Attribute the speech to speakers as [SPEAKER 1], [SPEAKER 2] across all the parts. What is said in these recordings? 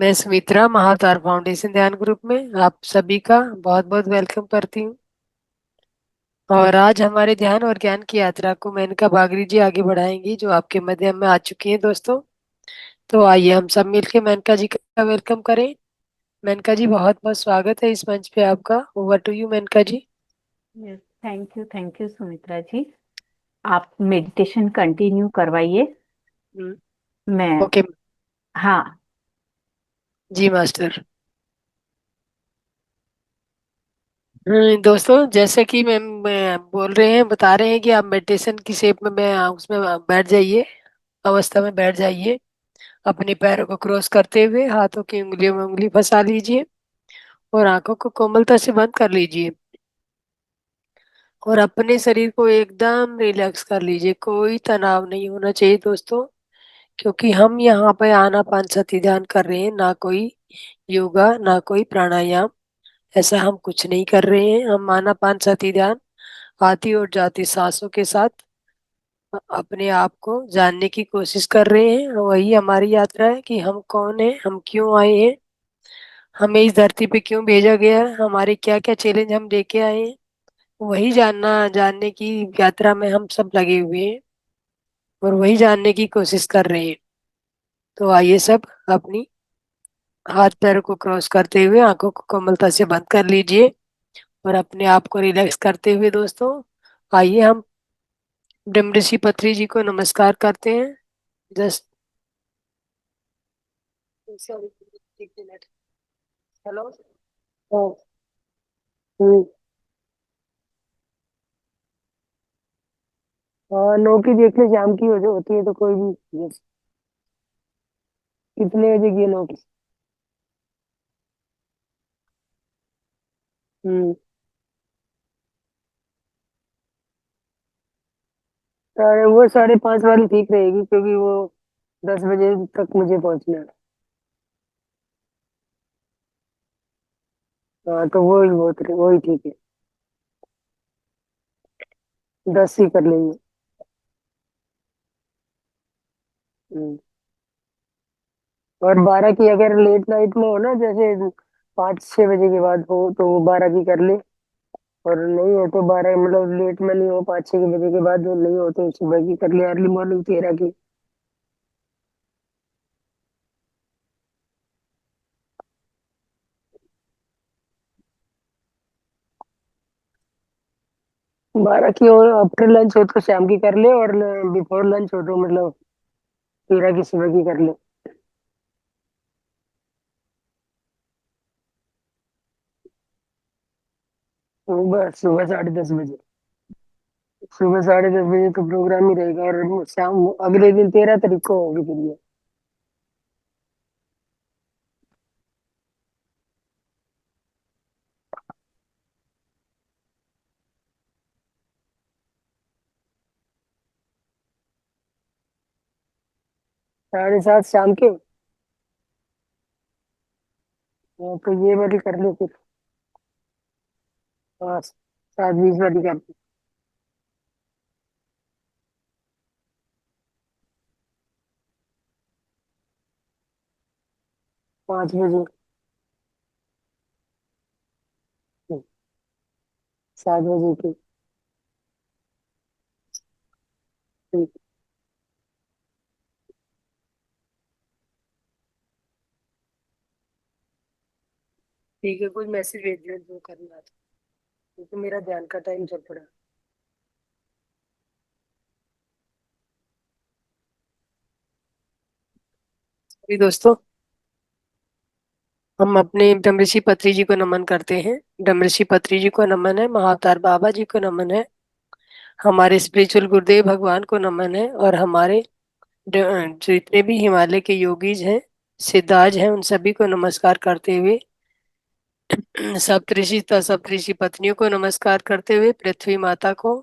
[SPEAKER 1] मैं सुमित्रा महाअवतार फाउंडेशन ध्यान ग्रुप में आप सभी का बहुत बहुत वेलकम करती हूँ। और आज हमारे ध्यान और ज्ञान की यात्रा को मेनका भागरी जी आगे बढ़ाएंगी, जो आपके माध्यम में आ चुकी हैं दोस्तों। तो आइए हम सब मिलकर मेनका जी का वेलकम करें। मेनका जी, बहुत बहुत स्वागत है इस मंच पे आपका। Over to you Menka ji.
[SPEAKER 2] Thank you Sumitra ji. आप मेडिटेशन कंटिन्यू करवाइए। मैं
[SPEAKER 1] ओके
[SPEAKER 2] हाँ।
[SPEAKER 1] जी मास्टर। दोस्तों, जैसे कि मैं बोल रहे हैं, बता रहे हैं कि आप मेडिटेशन की शेप में मैं उसमें बैठ जाइए, अवस्था में बैठ जाइए। अपने पैरों को क्रॉस करते हुए हाथों की उंगलियों में उंगली फंसा लीजिए और आंखों को कोमलता से बंद कर लीजिए। और अपने शरीर को एकदम रिलैक्स कर लीजिए। कोई तनाव नहीं होना चाहिए दोस्तों, क्योंकि हम यहाँ पे आनापानसती ध्यान कर रहे हैं, ना कोई योगा ना कोई प्राणायाम। ऐसा हम कुछ नहीं कर रहे हैं। हम आनापानसती ध्यान आती और जाती सांसों के साथ अपने आप को जानने की कोशिश कर रहे हैं। वही हमारी यात्रा है कि हम कौन है, हम क्यों आए हैं, हमें इस धरती पे क्यों भेजा गया है, हमारे क्या क्या चैलेंज हम लेके आए हैं। वही जानने की यात्रा में हम सब लगे हुए हैं और वही जानने की कोशिश कर रहे हैं। तो आइए सब अपनी हाथ पैरों को क्रॉस करते हुए आंखों को कोमलता से बंद कर लीजिए और अपने आप को रिलैक्स करते हुए दोस्तों, आइए हम ब्रह्मऋषि पत्री जी को नमस्कार करते हैं। जस्ट सॉरी, एक मिनट। हेलो। हाँ, नौ की देख ले, शाम की हो जो होती है तो कोई भी। यस। कितने बजे की है नौ की? हम्म। वो 5:30 वाली ठीक रहेगी, क्योंकि वो 10 बजे तक मुझे पहुंचना है। हाँ, तो वही ठीक है। 10 ही कर लेंगे। हम्म। और 12 की अगर लेट नाइट में हो ना, जैसे 5-6 बजे के बाद हो, तो वो 12 की कर ले। और नहीं हो तो 12, मतलब लेट में नहीं हो, 5-6 बजे के बाद जो नहीं हो तो सुबह की कर ले, अर्ली मॉर्निंग 13 की। 12 की हो, आफ्टर लंच हो तो शाम की कर ले, और बिफोर लंच हो तो मतलब 13 की सुबह की कर ले। बस सुबह 10:30 बजे। सुबह 10:30 बजे तो प्रोग्राम ही रहेगा, और शाम अगले दिन 13 तारीख को होगी फिर ये। 7:30 शाम के। हाँ, तो ये वाली कर ले फिर। हाँ, 7:20 वाली कर ले। 5 बजे। 7 बजे की। ठीक। ठीक है, कुछ मैसेज भेज दिया जो करना था, क्योंकि मेरा ध्यान का टाइम चल पड़ा। अभी दोस्तों, हम अपने ब्रह्मऋषि पत्री जी को नमन करते हैं। ब्रह्मऋषि पत्री जी को नमन है, महाअवतार बाबा जी को नमन है, हमारे स्पिरिचुअल गुरुदेव भगवान को नमन है, और हमारे जितने भी हिमालय के योगीज हैं, सिद्धाज हैं, उन सभी को नमस्कार करते हुए, सप्तऋषि पत्नियों को नमस्कार करते हुए, पृथ्वी माता को,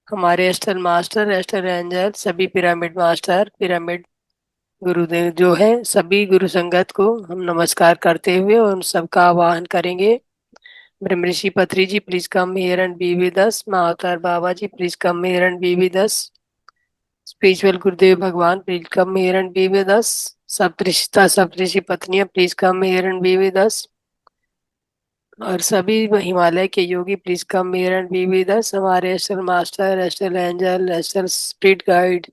[SPEAKER 1] हमारे एस्टर मास्टर, एस्टर एंजल, सभी पिरामिड मास्टर, पिरामिड गुरुदेव जो है, सभी गुरु संगत को हम नमस्कार करते हुए उन सबका आवाहन करेंगे। Brahmarshi Patri ji, please come here and be with us. Mahavatar Baba ji, please come here and be with us. Spiritual गुरुदेव भगवान, please come here and be with us. सप्तऋषिता सप्तऋषि पत्नियां please come here and be with us. और सभी हिमालय के योगी please come here and be with us. हमारे astral master, astral angel, astral spirit guide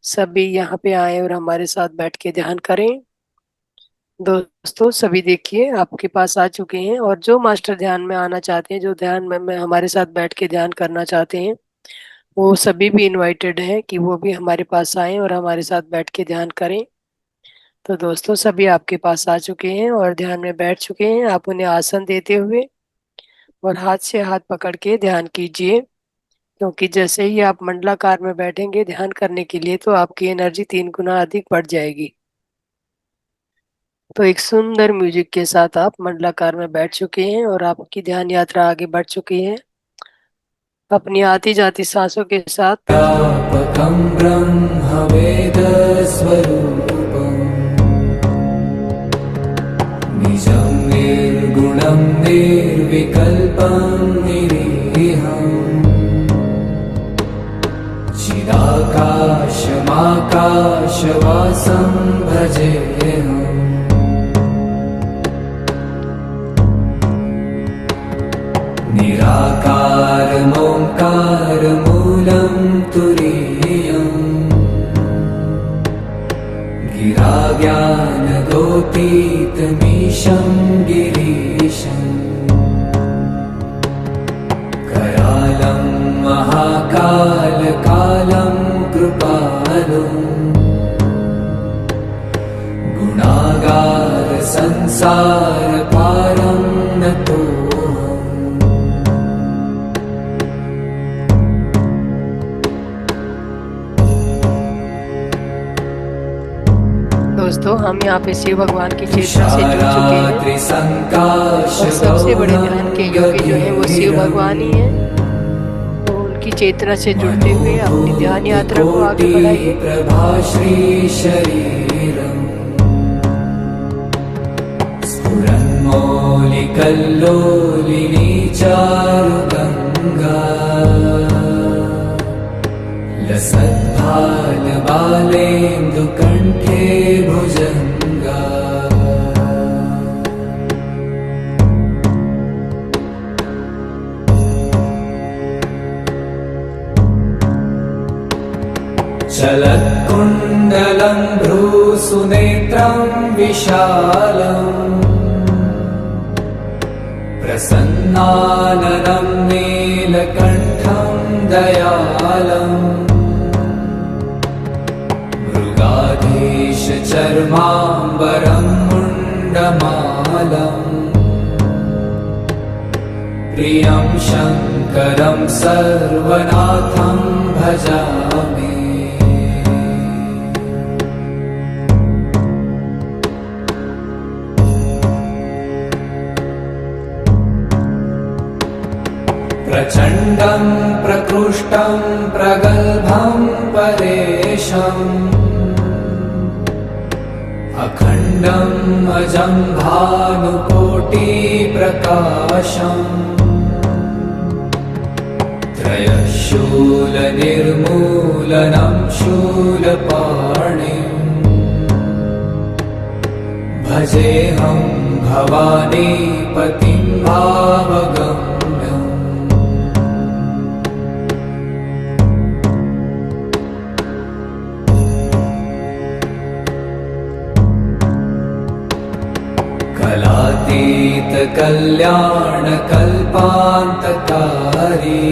[SPEAKER 1] सभी यहाँ पे आए और हमारे साथ बैठ के ध्यान करें। दोस्तों सभी देखिए आपके पास आ चुके हैं, और जो मास्टर ध्यान में आना चाहते हैं, जो ध्यान में हमारे साथ बैठ के ध्यान करना चाहते हैं, वो सभी भी इनवाइटेड हैं कि वो भी हमारे पास आए और हमारे साथ बैठ के ध्यान करें। तो दोस्तों सभी आपके पास आ चुके हैं और ध्यान में बैठ चुके हैं। आप उन्हें आसन देते हुए और हाथ से हाथ पकड़ के ध्यान कीजिए, क्योंकि जैसे ही आप मंडलाकार में बैठेंगे ध्यान करने के लिए तो आपकी एनर्जी 3 गुना अधिक बढ़ जाएगी। तो एक सुंदर म्यूजिक के साथ आप मंडलाकार में बैठ चुके हैं और आपकी ध्यान यात्रा आगे बढ़ चुकी है। अपनी आती जाती सांसों के साथ
[SPEAKER 3] व्यापकं ब्रह्मवेदस्वरूपं निजं निर्गुणं निर्विकल्पं निरीहम् चिदाकाशमाकाशवासं भजेऽहम् निराकारमोङ्कारमूलं तुरीयम् गिराज्ञानगोतीतमीशं गिरीशम् करालं महाकालकालं कृपालुम् गुणागारसंसारपारं नतोऽहम्।
[SPEAKER 1] दोस्तों हम यहाँ पे शिव भगवान की चेतना से जुड़ चुके हैं, और सबसे बड़े ध्यान के योगी जो है वो शिव भगवान ही है। तो उनकी चेतना से जुड़ते हुए अपनी ध्यान यात्रा को आगे बढ़ाइए।
[SPEAKER 3] प्रभाश्री शरीरम् स्फुरन्मौलिकल्लोलिनी चारुगङ्गा लसद्भालबालेन्दुकण्ठे भुजङ्गा चलत्कुण्डलं भ्रूसुनेत्रं विशालम् प्रसन्नाननं नीलकण्ठं दयालम् मृगाधीशचर्माम्बरं मुण्डमालम् प्रियं शङ्करं सर्वनाथं भजामि। प्रचण्डं प्रकृष्टं प्रगल्भं परेशम् अखण्डम् अजं भानुकोटिप्रकाशम् त्रयशूलनिर्मूलनं शूलपाणिम् भजेऽहं भवानीपतिं भावगम्यम्। कलातीतकल्याणकल्पान्तकारी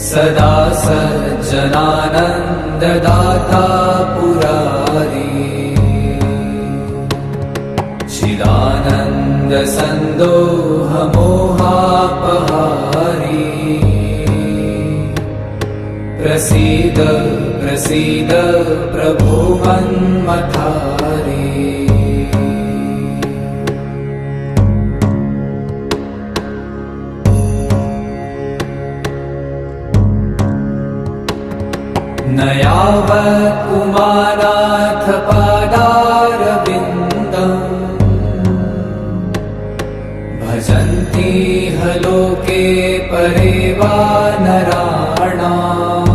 [SPEAKER 3] सदा सज्जनानन्ददाता पुरारी चिदानन्दसन्दोहमोहापहारी प्रसीद प्रसीद प्रभो मन्मथारी। न यावत् उमानाथ पादारविन्दम् भजन्ति ह लोके परे वा नराणाम्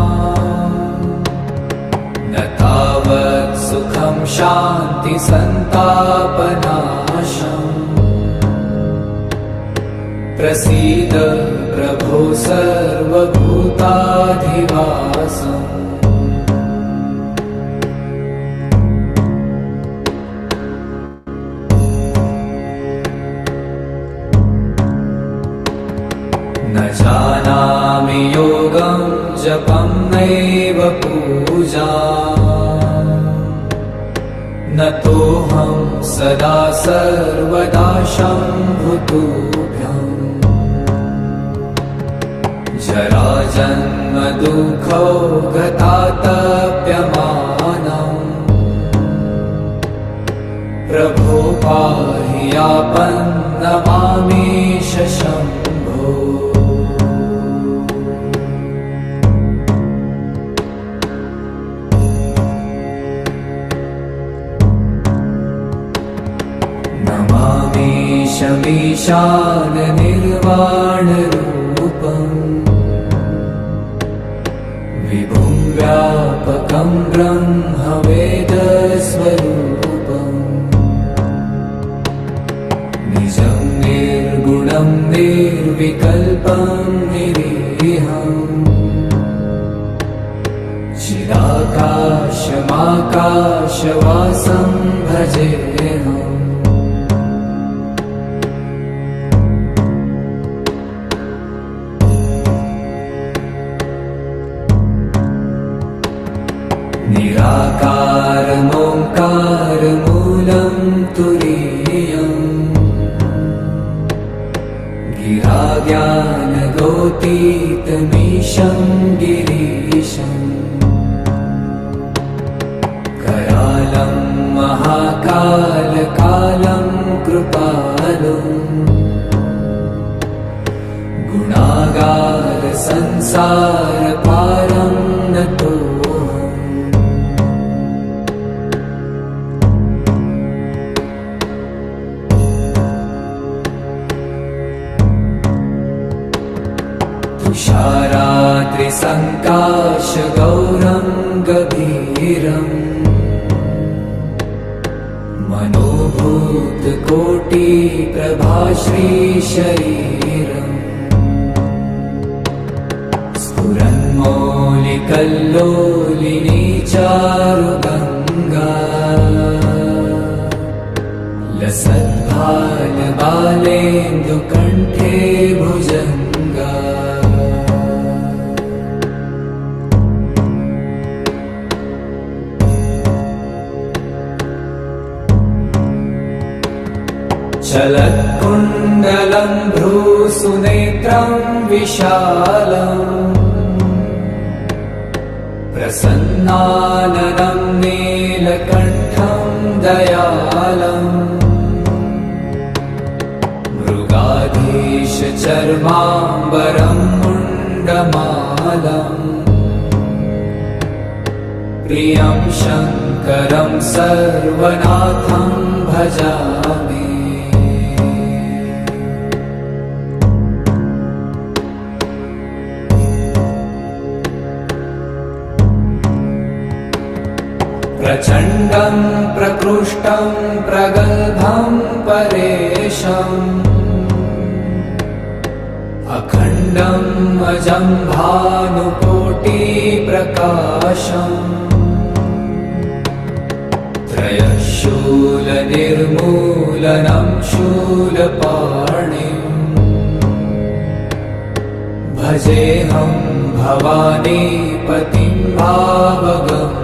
[SPEAKER 3] न तावत् शान्ति सन्तापनाशम् प्रसीद प्रभो सर्वभूताधिवासम् न जानामि योगं जपं नैव पूजा न तोऽहं सदा सर्वदा शम्भुतुभ्यम् जराजन्म दुःखौ गतातप्यमानम् प्रभो पाहि आपन्नमामीश शम्भो नमामीशमीशान निर्वाणरूपम् विभुं व्यापकं ब्रह्मवेदस्वरूपम् निजं निर्गुणं निर्विकल्पं निरीहम् चिदाकाशमाकाशवासं भजेऽहम् निराकारमोङ्कारमूलं तुरीयम् गिराज्ञानगोतीतमीशं गिरीशम् करालं महाकालकालं कृपालुम् गुणागार संसारपारं नतो तुषाराद्रिसङ्काशगौरं गभीरम् मनोभूतकोटिप्रभाश्रीशरीरम् स्फुरन्मौलिकल्लोलिनी चारुगङ्गा लसद्भालबालेन्दुकण्ठे भुजङ्गा चलत्कुण्डलं भ्रूसुनेत्रं विशालम् प्रसन्नाननं नीलकण्ठं दयालम् मृगाधीशचर्माम्बरं मुण्डमालम् प्रियं शङ्करं सर्वनाथं भजामि प्रचण्डं प्रकृष्टं प्रगल्भं परेशम् अखण्डं अजं भानुकोटिप्रकाशम् त्रयशूलनिर्मूलनं शूलपाणिम् भजेऽहं भवानीपतिं भावगम्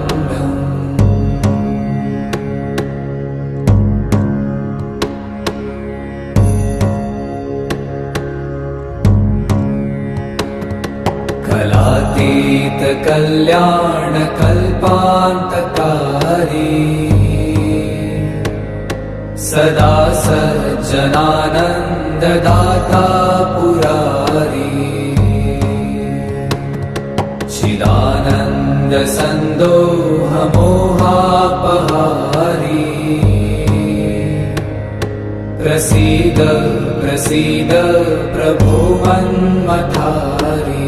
[SPEAKER 3] कलातीतकल्याणकल्पान्तकारी सदा सज्जनानन्ददाता पुरारी चिदानन्दसन्दोहमोहापहारी प्रसीद प्रसीद प्रभो मन्मथारी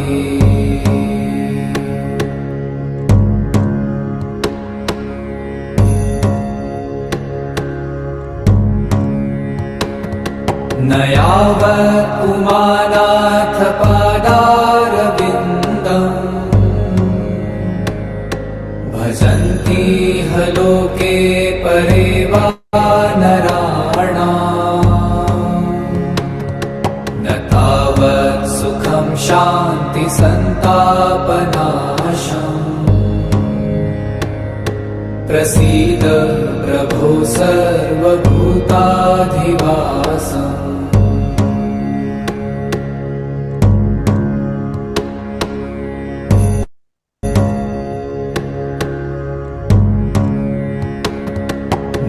[SPEAKER 3] उमानाथ पादारविन्दम् भजन्ति ह लोके परे वा नराणाम् न तावत् सुखं शान्ति सन्तापनाशम् प्रसीद प्रभो सर्वभूताधिवासम्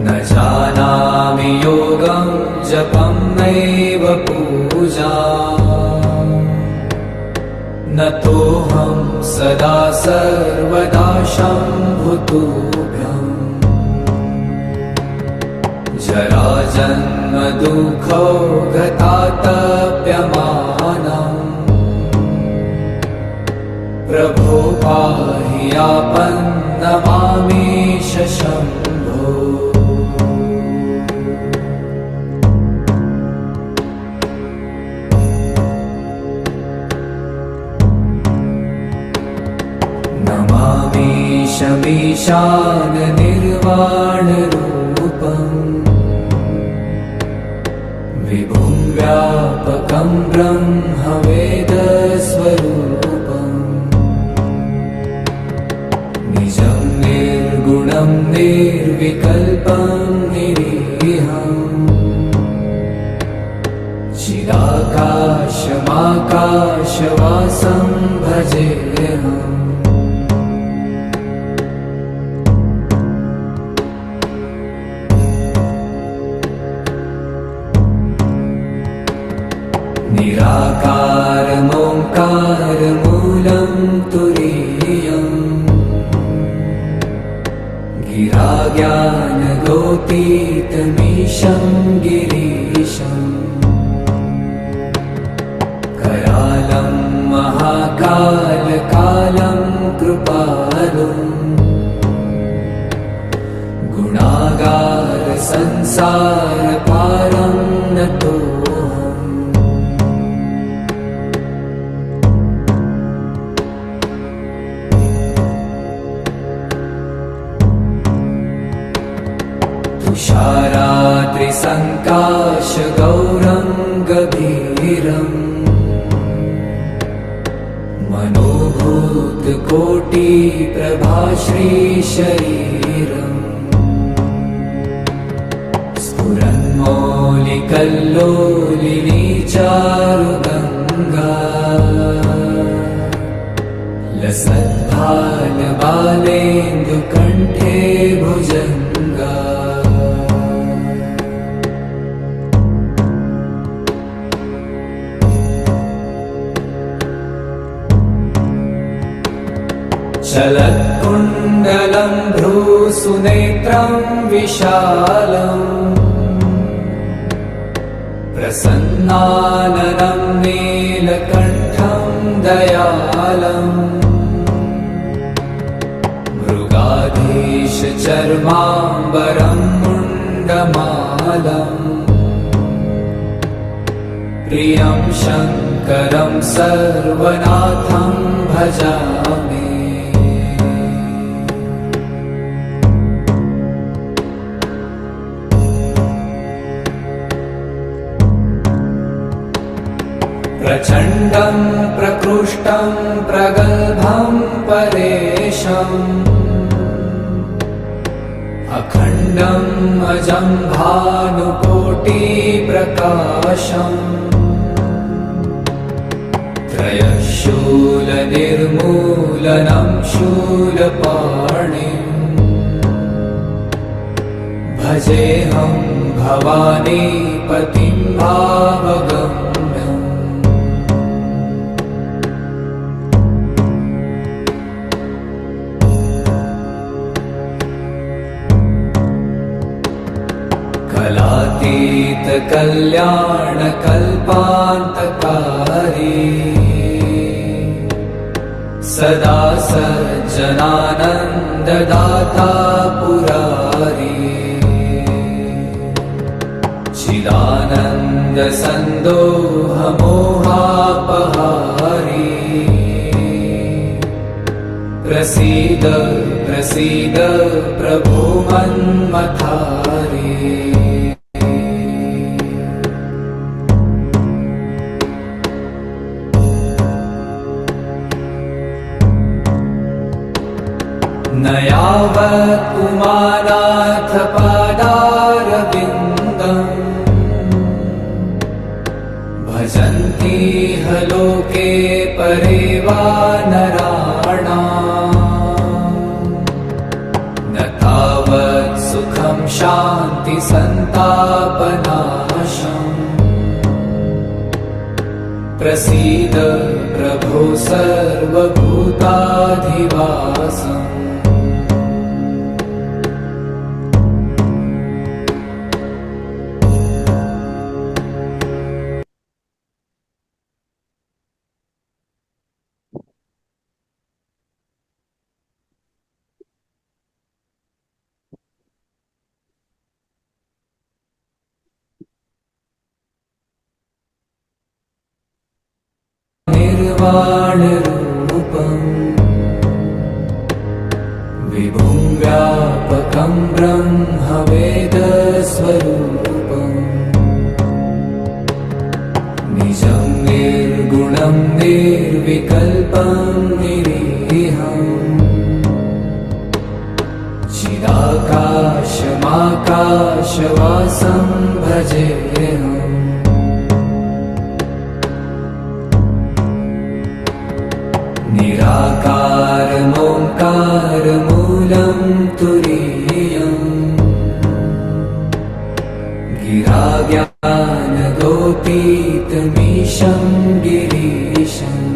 [SPEAKER 3] न जानामि योगं जपं नैव पूजा न तोऽहं सदा सर्वदा शम्भुतुभ्यम् जराजन्म दुःखौ गतातप्यमानम् प्रभो पाहि आपन्नमामीश शम्भो नमामीशमीशान निर्वाणरूपम् विभुं व्यापकं ब्रह्मवेदस्वरूपम् निजं निर्गुणं निर्विकल्पं निरीहम् चिदाकाशमाकाशवासं भजेऽहम् निराकारमोङ्कारमूलं तुरीयम् गिराज्ञानगोतीतमीशं गिरीशम् करालं महाकालकालं कृपालुम् गुणागारसंसारपारं नतोऽहम् तुषाराद्रिसङ्काशगौरं गभीरम् मनोभूतकोटिप्रभाश्रीशरीरम् स्फुरन्मौलिकल्लोलिनी चारुगङ्गा लसद्भालबालेन्दुकण्ठे भुजङ्गा चलत्कुण्डलं भ्रूसुनेत्रं विशालम् प्रसन्नाननं नीलकण्ठं दयालम् मृगाधीशचर्माम्बरं मुण्डमालम् प्रियं शङ्करं सर्वनाथं भजामि प्रचण्डं प्रकृष्टं प्रगल्भं परेशम् अखण्डम् अजं भानुकोटिप्रकाशम् त्रयशूलनिर्मूलनं शूलपाणिम् भजेऽहं भवानीपतिं भावगम्यम् कलातीतकल्याणकल्पान्तकारी सदा सज्जनानन्ददाता पुरारी चिदानन्द चिदानन्दसन्दोहमोहापहारी प्रसीद प्रसीद प्रभो मन्मथारी न यावत् पुमानाथ पादारविन्दम् भजन्ति ह लोके परे वा नराणाम् न तावत् सुखं शान्ति सन्तापनाशम् प्रसीद प्रभो सर्वभूताधिवासम् निर्वाणरूपम् विभुं व्यापकं ब्रह्मवेदस्वरूपम् निजं निर्गुणं निर्विकल्पं निरीहम् चिदाकाशमाकाशवासं भजेऽहम् निराकारमोङ्कारमूलं तुरीयम् गिराज्ञानगोपीतमीशं गिरीशम्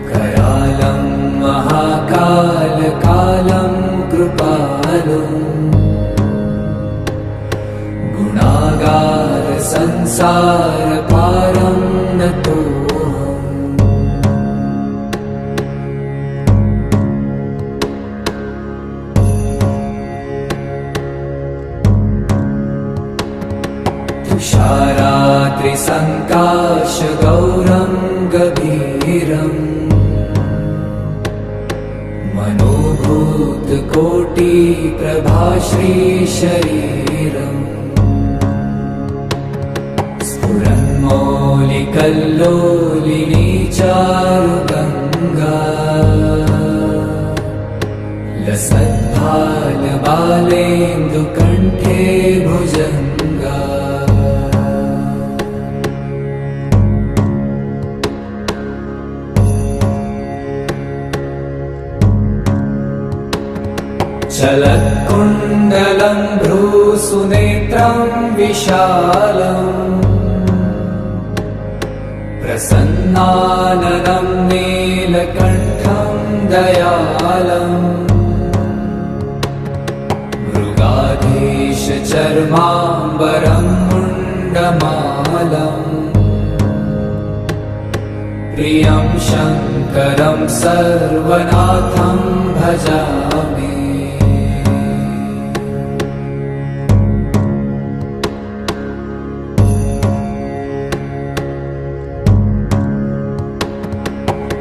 [SPEAKER 3] करालं महाकालकालं कृपालुम् गुणागारसंसारपारं नतो तुषारात्रिसङ्काशगौरं गभीरम् मनोभूतकोटिप्रभाश्रीशरीरम् स्फुरन्मौलिकल्लोलिनी चारुगङ्गा लसद्भालबालेन्दुकण्ठे भुजङ्गा चलत्कुण्डलं भ्रूसुनेत्रं विशालम् प्रसन्नाननं नीलकण्ठं दयालम् मृगाधीशचर्माम्बरं मुण्डमालम् प्रियं शङ्करं सर्वनाथं भजामि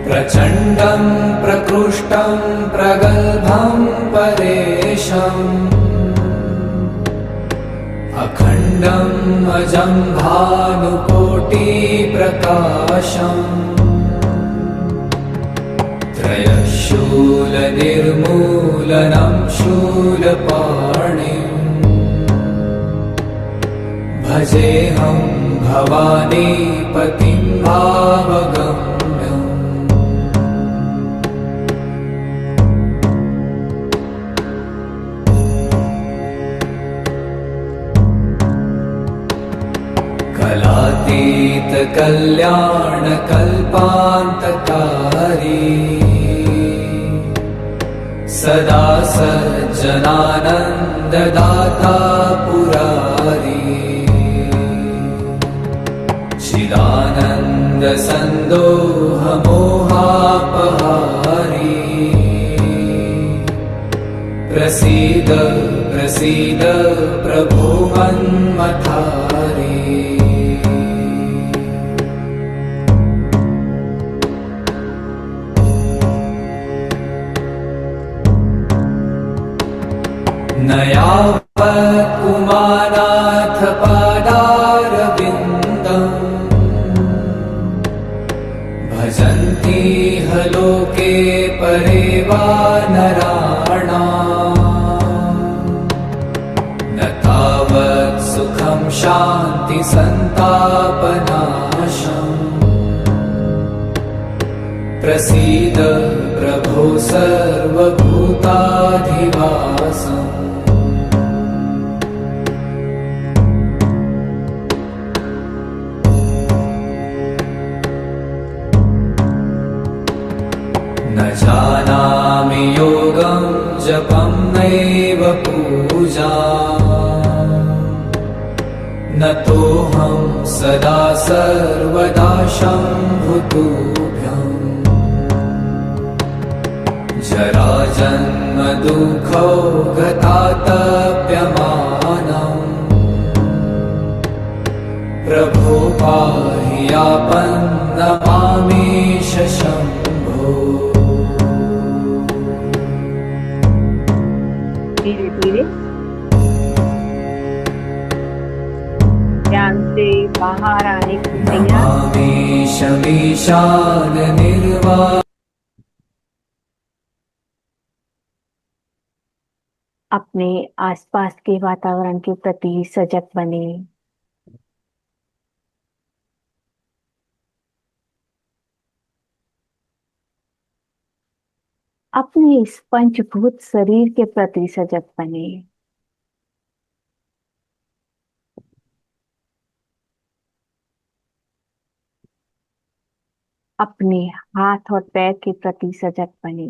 [SPEAKER 3] प्रचण्डं प्रकृष्टं प्रगल्भं परेशम् अखण्डम् अजं भानुकोटिप्रकाशम् त्रयशूलनिर्मूलनं शूलपाणिम् भजेऽहं भवानीपतिं भावगम्यम् कलातीतकल्याणकल्पान्तकारी सदा सज्जनानन्ददाता पुरारी चिदानन्दसन्दोहमोहापहारी प्रसीद प्रसीद प्रभो मन्मथारे। न यावत् उमानाथ पादारविन्दम् भजन्ति ह लोके परे वा नराणाम्। न तावत् सुखं शान्ति सन्तापनाशम् प्रसीद प्रभो सर्वभूताधिवासम्। न जानामि योगं जपं नैव पूजाम्। न तोऽहं सदा सर्वदा शम्भुतुभ्यम्। जराजन्म दुःखौ गतातप्यमानम् प्रभो पाहि आपन्नमामीश शम्भो।
[SPEAKER 2] धीरे धीरे ध्यान से बाहर आने की तैयार।
[SPEAKER 3] नमामीशमीशान निर्वाण।
[SPEAKER 2] अपने आसपास के वातावरण के प्रति सजग बने। अपने इस पंचभूत शरीर के प्रति सजग बने। अपने हाथ और पैर के प्रति सजग बने।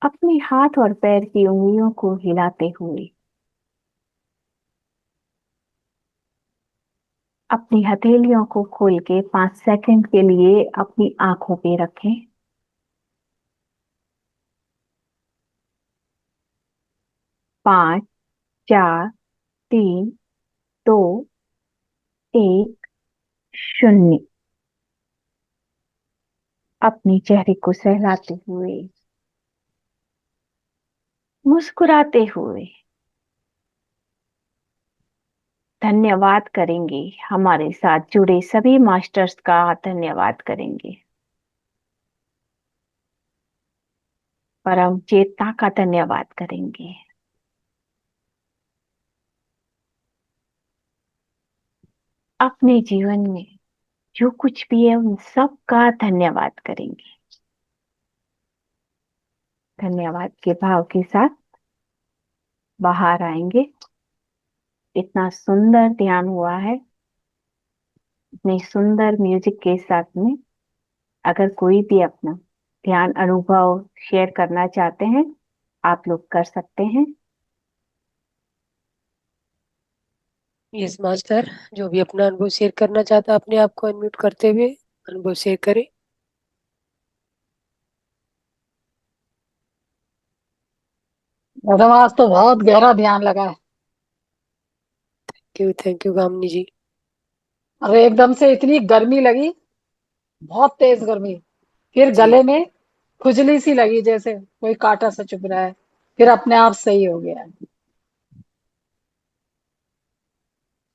[SPEAKER 2] अपने हाथ और पैर की उंगलियों को हिलाते हुए अपनी हथेलियों को खोल के 5 सेकंड के लिए अपनी आंखों पे रखें। 5, 4, 3, 2, 1, 0। अपने चेहरे को सहलाते हुए, मुस्कुराते हुए धन्यवाद करेंगे। हमारे साथ जुड़े सभी मास्टर्स का धन्यवाद करेंगे। परम चेतना का धन्यवाद करेंगे। अपने जीवन में जो कुछ भी है उन सब का धन्यवाद करेंगे। धन्यवाद के भाव के साथ बाहर आएंगे। इतना सुंदर ध्यान हुआ है, इतने सुंदर म्यूजिक के साथ में। अगर कोई भी अपना ध्यान अनुभव शेयर करना चाहते हैं, आप लोग कर सकते हैं।
[SPEAKER 1] यस मास्टर, जो भी अपना अनुभव शेयर करना चाहता है अपने आप को अनम्यूट करते हुए अनुभव शेयर करे।
[SPEAKER 4] मैडम आज तो बहुत गहरा ध्यान लगा है।
[SPEAKER 1] थैंक यू गामिनी जी।
[SPEAKER 4] अरे एकदम से इतनी गर्मी लगी, बहुत तेज गर्मी। फिर
[SPEAKER 1] जी
[SPEAKER 4] गले में खुजली सी लगी, जैसे कोई कांटा सा चुभ रहा है। फिर अपने आप सही हो गया।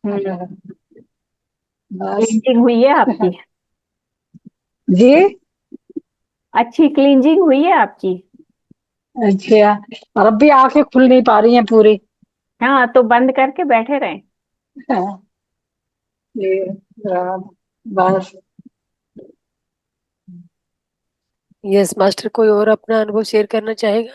[SPEAKER 4] हम्म, बस।
[SPEAKER 2] क्लींजिंग हुई है आपकी?
[SPEAKER 4] जी।
[SPEAKER 2] अच्छी क्लींजिंग हुई है आपकी?
[SPEAKER 4] अच्छा। और अब भी आंखें खुल नहीं पा रही हैं पूरी।
[SPEAKER 2] हाँ, तो बंद करके बैठे रहें।
[SPEAKER 4] हाँ, ये बस।
[SPEAKER 1] यस मास्टर, कोई और अपना अनुभव शेयर करना चाहेगा?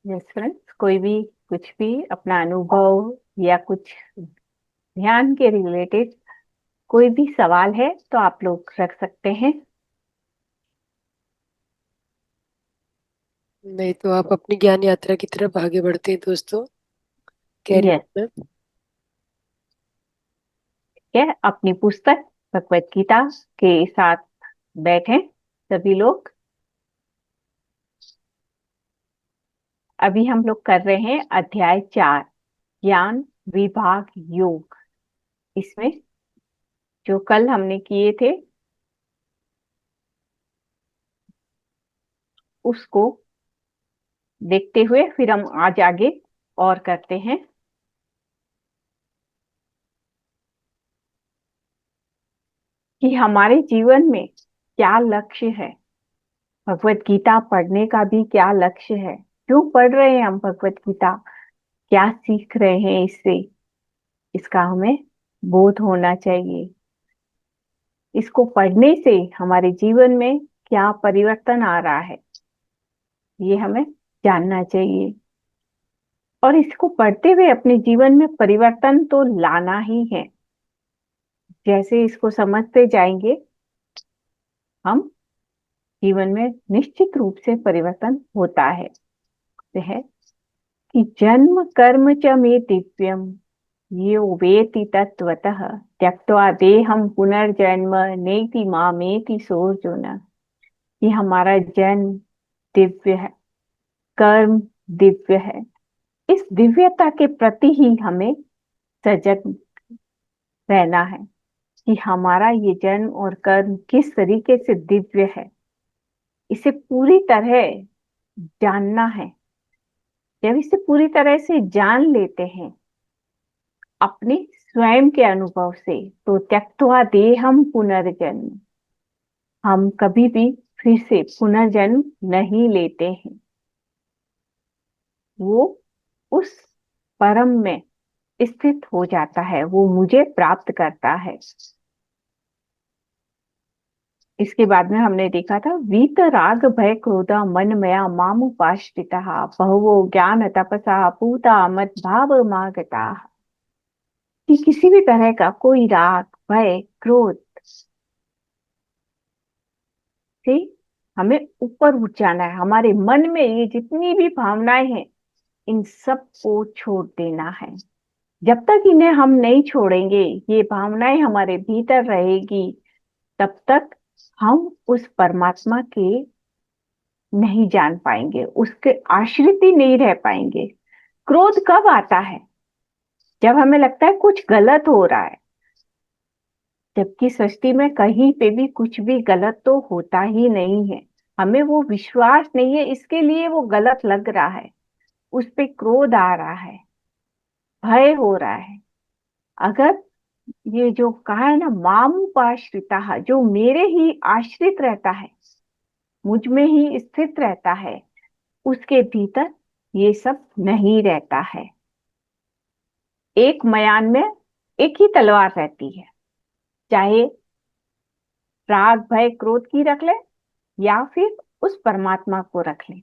[SPEAKER 2] यस फ्रेंड्स, कोई भी कुछ भी अपना अनुभव या कुछ ध्यान के रिलेटेड कोई भी सवाल है तो आप लोग रख सकते हैं।
[SPEAKER 1] नहीं तो आप अपनी ज्ञान यात्रा की तरफ आगे बढ़ते हैं दोस्तों। Carry
[SPEAKER 2] yes.
[SPEAKER 1] में।
[SPEAKER 2] है अपनी पुस्तक भगवत गीता के साथ बैठे सभी लोग। अभी हम लोग कर रहे हैं अध्याय 4, ज्ञान विभाग योग। इसमें जो कल हमने किए थे उसको देखते हुए फिर हम आज आगे और करते हैं। कि हमारे जीवन में क्या लक्ष्य है, भगवत गीता पढ़ने का भी क्या लक्ष्य है, क्यों पढ़ रहे हैं हम भगवत गीता, क्या सीख रहे हैं इससे, इसका हमें बोध होना चाहिए। इसको पढ़ने से हमारे जीवन में क्या परिवर्तन आ रहा है ये हमें जानना चाहिए। और इसको पढ़ते हुए अपने जीवन में परिवर्तन तो लाना ही है। जैसे इसको समझते जाएंगे हम जीवन में निश्चित रूप से परिवर्तन होता है। है कि जन्म कर्म च मे दिव्यम यो वेति तत्वतः त्यक्त्वा देहं पुनर्जन्म नेति मामेति सोऽर्जुन। ये हमारा जन्म दिव्य है, कर्म दिव्य है। इस दिव्यता के प्रति ही हमें सजग रहना है कि हमारा ये जन्म और कर्म किस तरीके से दिव्य है, इसे पूरी तरह जानना है। जब इसे पूरी तरह से जान लेते हैं अपने स्वयं के अनुभव से, तो त्यक्त्वा देहं पुनर्जन्म, हम कभी भी फिर से पुनर्जन्म नहीं लेते हैं। वो उस परम में स्थित हो जाता है, वो मुझे प्राप्त करता है। इसके बाद में हमने देखा था वीत राग भय क्रोधा मन मया मामुपाश्रिता बहवो ज्ञान तपसा पूता मद भाव मागता। कि किसी भी तरह का कोई राग भय क्रोध से हमें ऊपर उठ जाना है। हमारे मन में ये जितनी भी भावनाएं हैं इन सब को छोड़ देना है। जब तक इन्हें हम नहीं छोड़ेंगे, ये भावनाएं हमारे भीतर रहेगी, तब तक हम उस परमात्मा के नहीं जान पाएंगे, उसके आश्रित ही नहीं रह पाएंगे। क्रोध कब आता है? जब हमें लगता है कुछ गलत हो रहा है, जबकि सृष्टि में कहीं पे भी कुछ भी गलत तो होता ही नहीं है। हमें वो विश्वास नहीं है, इसके लिए वो गलत लग रहा है, उस पे क्रोध आ रहा है, भय हो रहा है। अगर ये जो कहा है ना मामुपाश्रिता, जो मेरे ही आश्रित रहता है, मुझ में ही स्थित रहता है, उसके भीतर ये सब नहीं रहता है। एक मयान में एक ही तलवार रहती है, चाहे राग भय क्रोध की रख ले या फिर उस परमात्मा को रख ले।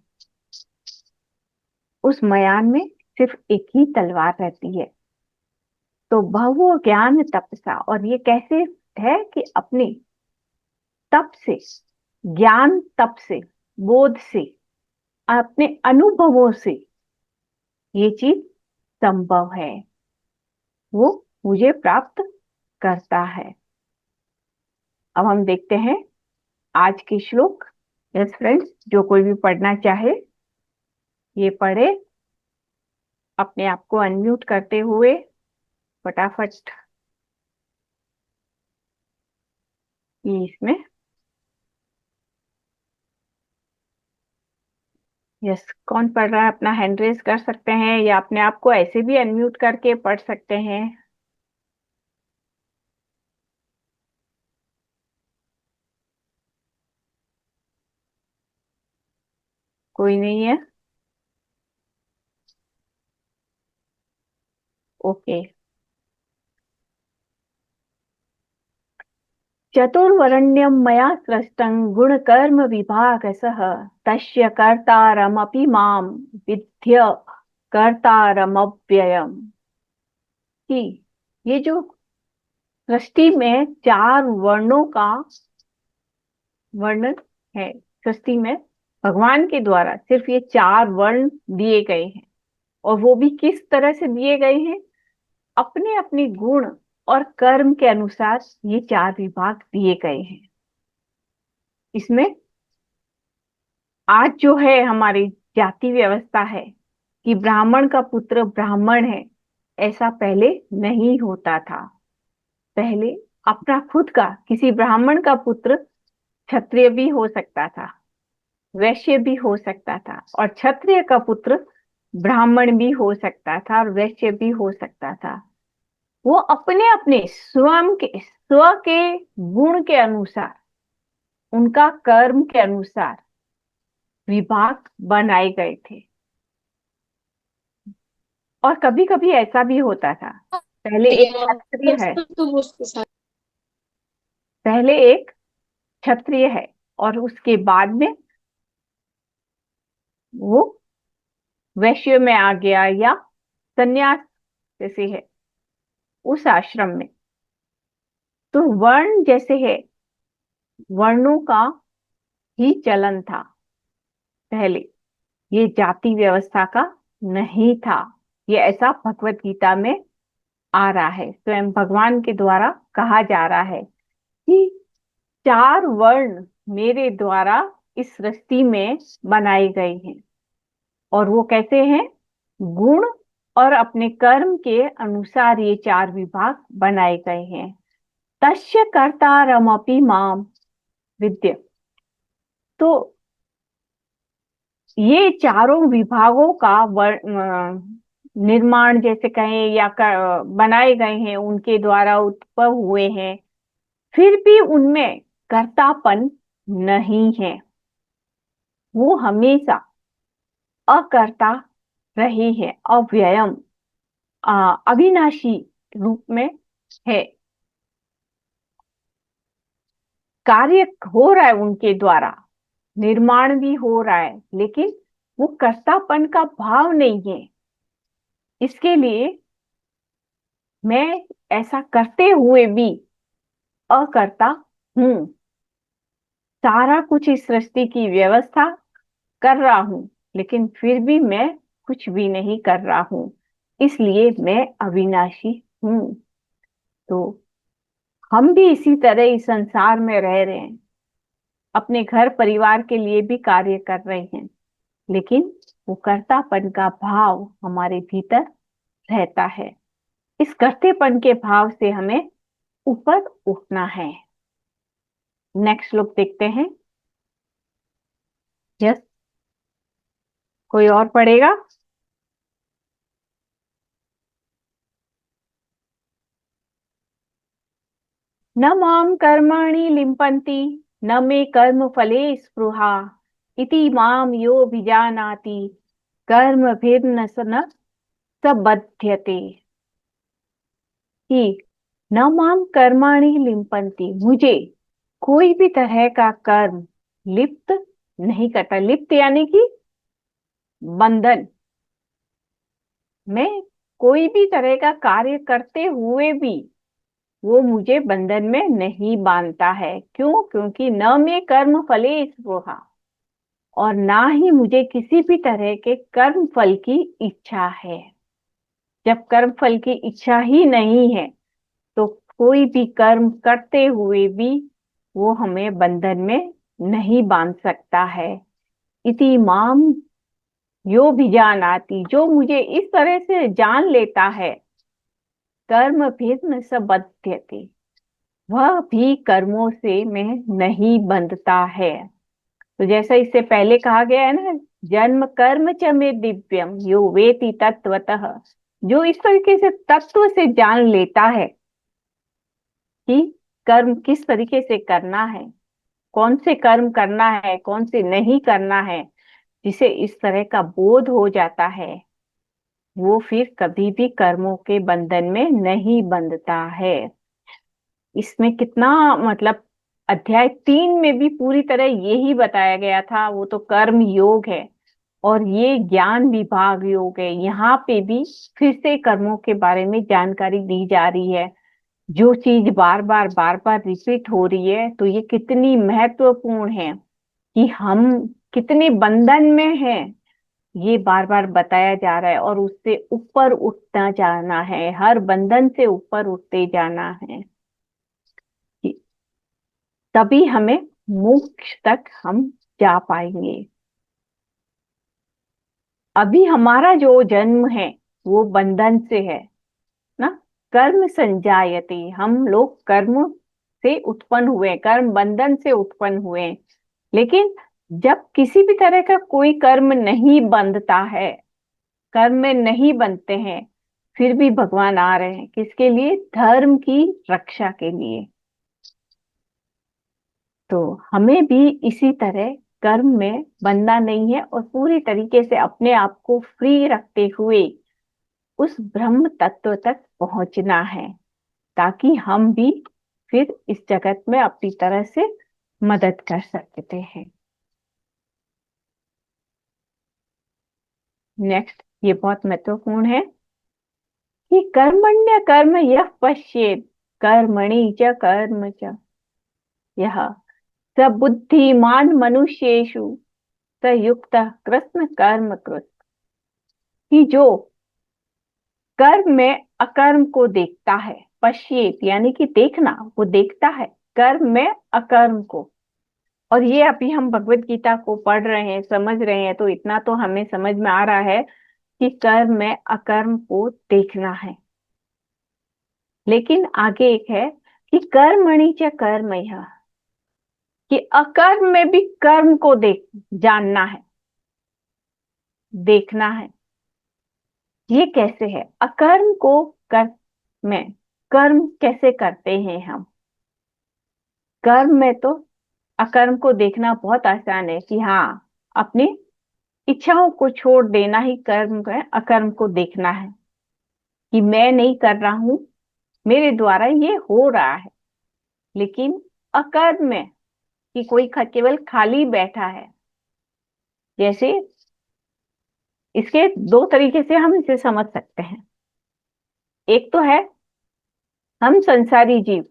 [SPEAKER 2] उस मयान में सिर्फ एक ही तलवार रहती है। तो बहु ज्ञान तपसा, और ये कैसे है कि अपने तप से, ज्ञान तप से, बोध से, अपने अनुभवों से ये चीज संभव है, वो मुझे प्राप्त करता है। अब हम देखते हैं आज के श्लोक। यस फ्रेंड्स, जो कोई भी पढ़ना चाहे ये पढ़े, अपने आप को अनम्यूट करते हुए फटाफट ये इसमें। यस, कौन पढ़ रहा है अपना हैंड रेज कर सकते हैं, या अपने आप को ऐसे भी अनम्यूट करके पढ़ सकते हैं। कोई नहीं है? ओके। चतुर्वरण्यं मया सृष्टं गुणकर्म विभागसः तस्य कर्तारमपि मां विद्य कर्तारमव्ययम्। कि ये जो सृष्टि में 4 वर्णों का वर्णन है, सृष्टि में भगवान के द्वारा सिर्फ ये 4 वर्ण दिए गए हैं, और वो भी किस तरह से दिए गए हैं? अपने अपने गुण और कर्म के अनुसार ये 4 विभाग दिए गए हैं। इसमें आज जो है हमारी जाति व्यवस्था है कि ब्राह्मण का पुत्र ब्राह्मण है, ऐसा पहले नहीं होता था। पहले अपना खुद का किसी ब्राह्मण का पुत्र क्षत्रिय भी हो सकता था, वैश्य भी हो सकता था, और क्षत्रिय का पुत्र ब्राह्मण भी हो सकता था और वैश्य भी हो सकता था। वो अपने अपने स्व के गुण के अनुसार, उनका कर्म के अनुसार विभाग बनाए गए थे। और कभी कभी ऐसा भी होता था, पहले एक क्षत्रिय है, पहले एक क्षत्रिय है और उसके बाद में वो वैश्य में आ गया, या संन्यास जैसे है उस आश्रम में। तो वर्ण जैसे है, वर्णों का ही चलन था पहले, ये जाति व्यवस्था का नहीं था। ये ऐसा भगवत गीता में आ रहा है, स्वयं भगवान के द्वारा कहा जा रहा है कि 4 वर्ण मेरे द्वारा इस सृष्टि में बनाए गए हैं। और वो कैसे हैं? गुण और अपने कर्म के अनुसार ये 4 विभाग बनाए गए हैं। तस्य कर्तारमपि माम विद्य। तो ये चारों विभागों का निर्माण जैसे कहें या बनाए गए हैं, उनके द्वारा उत्पन्न हुए हैं, फिर भी उनमें कर्तापन नहीं है। वो हमेशा अकर्ता रहे हैं, अव्ययम, अविनाशी रूप में है। कार्य हो रहा है उनके द्वारा, निर्माण भी हो रहा है, लेकिन वो कर्तापन का भाव नहीं है। इसके लिए मैं ऐसा करते हुए भी अकर्ता हूं। सारा कुछ इस सृष्टि की व्यवस्था कर रहा हूं, लेकिन फिर भी मैं कुछ भी नहीं कर रहा हूं, इसलिए मैं अविनाशी हूं। तो हम भी इसी तरह इस संसार में रह रहे हैं, अपने घर परिवार के लिए भी कार्य कर रहे हैं, लेकिन वो कर्तापन का भाव हमारे भीतर रहता है। इस कर्तेपन के भाव से हमें ऊपर उठना है। नेक्स्ट श्लोक देखते हैं। यस, कोई और पढ़ेगा? न माम कर्माणि लिम्पन्ति न मे कर्म फले स्पृहा इति माम यो विजानाति कर्मभिर्न न सबध्यते। कि न माम कर्माणि लिम्पन्ति, मुझे कोई भी तरह का कर्म लिप्त नहीं करता। लिप्त यानी कि बंधन। मैं कोई भी तरह का कार्य करते हुए भी वो मुझे बंधन में नहीं बांधता है। क्यों? क्योंकि न मैं कर्म फले स्पृहा, और ना ही मुझे किसी भी तरह के कर्म फल की इच्छा है। जब कर्म फल की इच्छा ही नहीं है तो कोई भी कर्म करते हुए भी वो हमें बंधन में नहीं बांध सकता है। इति माम यो भी जान आती, जो मुझे इस तरह से जान लेता है, कर्म भेद न सबध्यते, वह भी कर्मों से मैं नहीं बंधता है। तो जैसा इससे पहले कहा गया है ना, जन्म कर्म च मे दिव्यम यो वेति तत्वतः, जो इस तरीके से तत्व से जान लेता है कि कर्म किस तरीके से करना है, कौन से कर्म करना है, कौन से नहीं करना है, जिसे इस तरह का बोध हो जाता है, वो फिर कभी भी कर्मों के बंधन में नहीं बंधता है। इसमें कितना मतलब, अध्याय 3 में भी पूरी तरह यही बताया गया था। वो तो कर्म योग है और ये ज्ञान विभाग योग है। यहाँ पे भी फिर से कर्मों के बारे में जानकारी दी जा रही है। जो चीज बार बार रिपीट हो रही है, तो ये कितनी महत्वपूर्ण है कि हम कितने बंधन में है, ये बार बार बताया जा रहा है। और उससे ऊपर उठना जाना है, हर बंधन से ऊपर उठते जाना है, कि तभी हमें मोक्ष तक हम जा पाएंगे। अभी हमारा जो जन्म है वो बंधन से है ना। कर्म संजायते, हम लोग कर्म से उत्पन्न हुए, कर्म बंधन से उत्पन्न हुए। लेकिन जब किसी भी तरह का कोई कर्म नहीं बंधता है, कर्म में नहीं बनते हैं, फिर भी भगवान आ रहे हैं किसके लिए? धर्म की रक्षा के लिए। तो हमें भी इसी तरह कर्म में बंधना नहीं है, और पूरी तरीके से अपने आप को फ्री रखते हुए उस ब्रह्म तत्व तक पहुंचना है, ताकि हम भी फिर इस जगत में अपनी तरह से मदद कर सकते हैं। नेक्स्ट, ये बहुत महत्वपूर्ण है कि कर्मण्य कर्म यः पश्येत् कर्मणि च कर्म च यः स बुद्धिमान मनुष्येषु स युक्तः कृत्स्न कर्म कृत्। कि जो कर्म में अकर्म को देखता है, पश्येत यानी कि देखना, वो देखता है कर्म में अकर्म को। और ये अभी हम भगवत गीता को पढ़ रहे हैं, समझ रहे हैं, तो इतना तो हमें समझ में आ रहा है कि कर्म में अकर्म को देखना है। लेकिन आगे एक है कि कर्मणि च कर्मयः, कि अकर्म में भी कर्म को देख जानना है, देखना है। ये कैसे है? अकर्म को कर्म में, कर्म कैसे करते हैं हम? कर्म में तो अकर्म को देखना बहुत आसान है कि हाँ, अपनी इच्छाओं को छोड़ देना ही कर्म है। अकर्म को देखना है कि मैं नहीं कर रहा हूं, मेरे द्वारा ये हो रहा है। लेकिन अकर्म में कि कोई केवल खाली बैठा है, जैसे इसके दो तरीके से हम इसे समझ सकते हैं। एक तो है हम संसारी जीव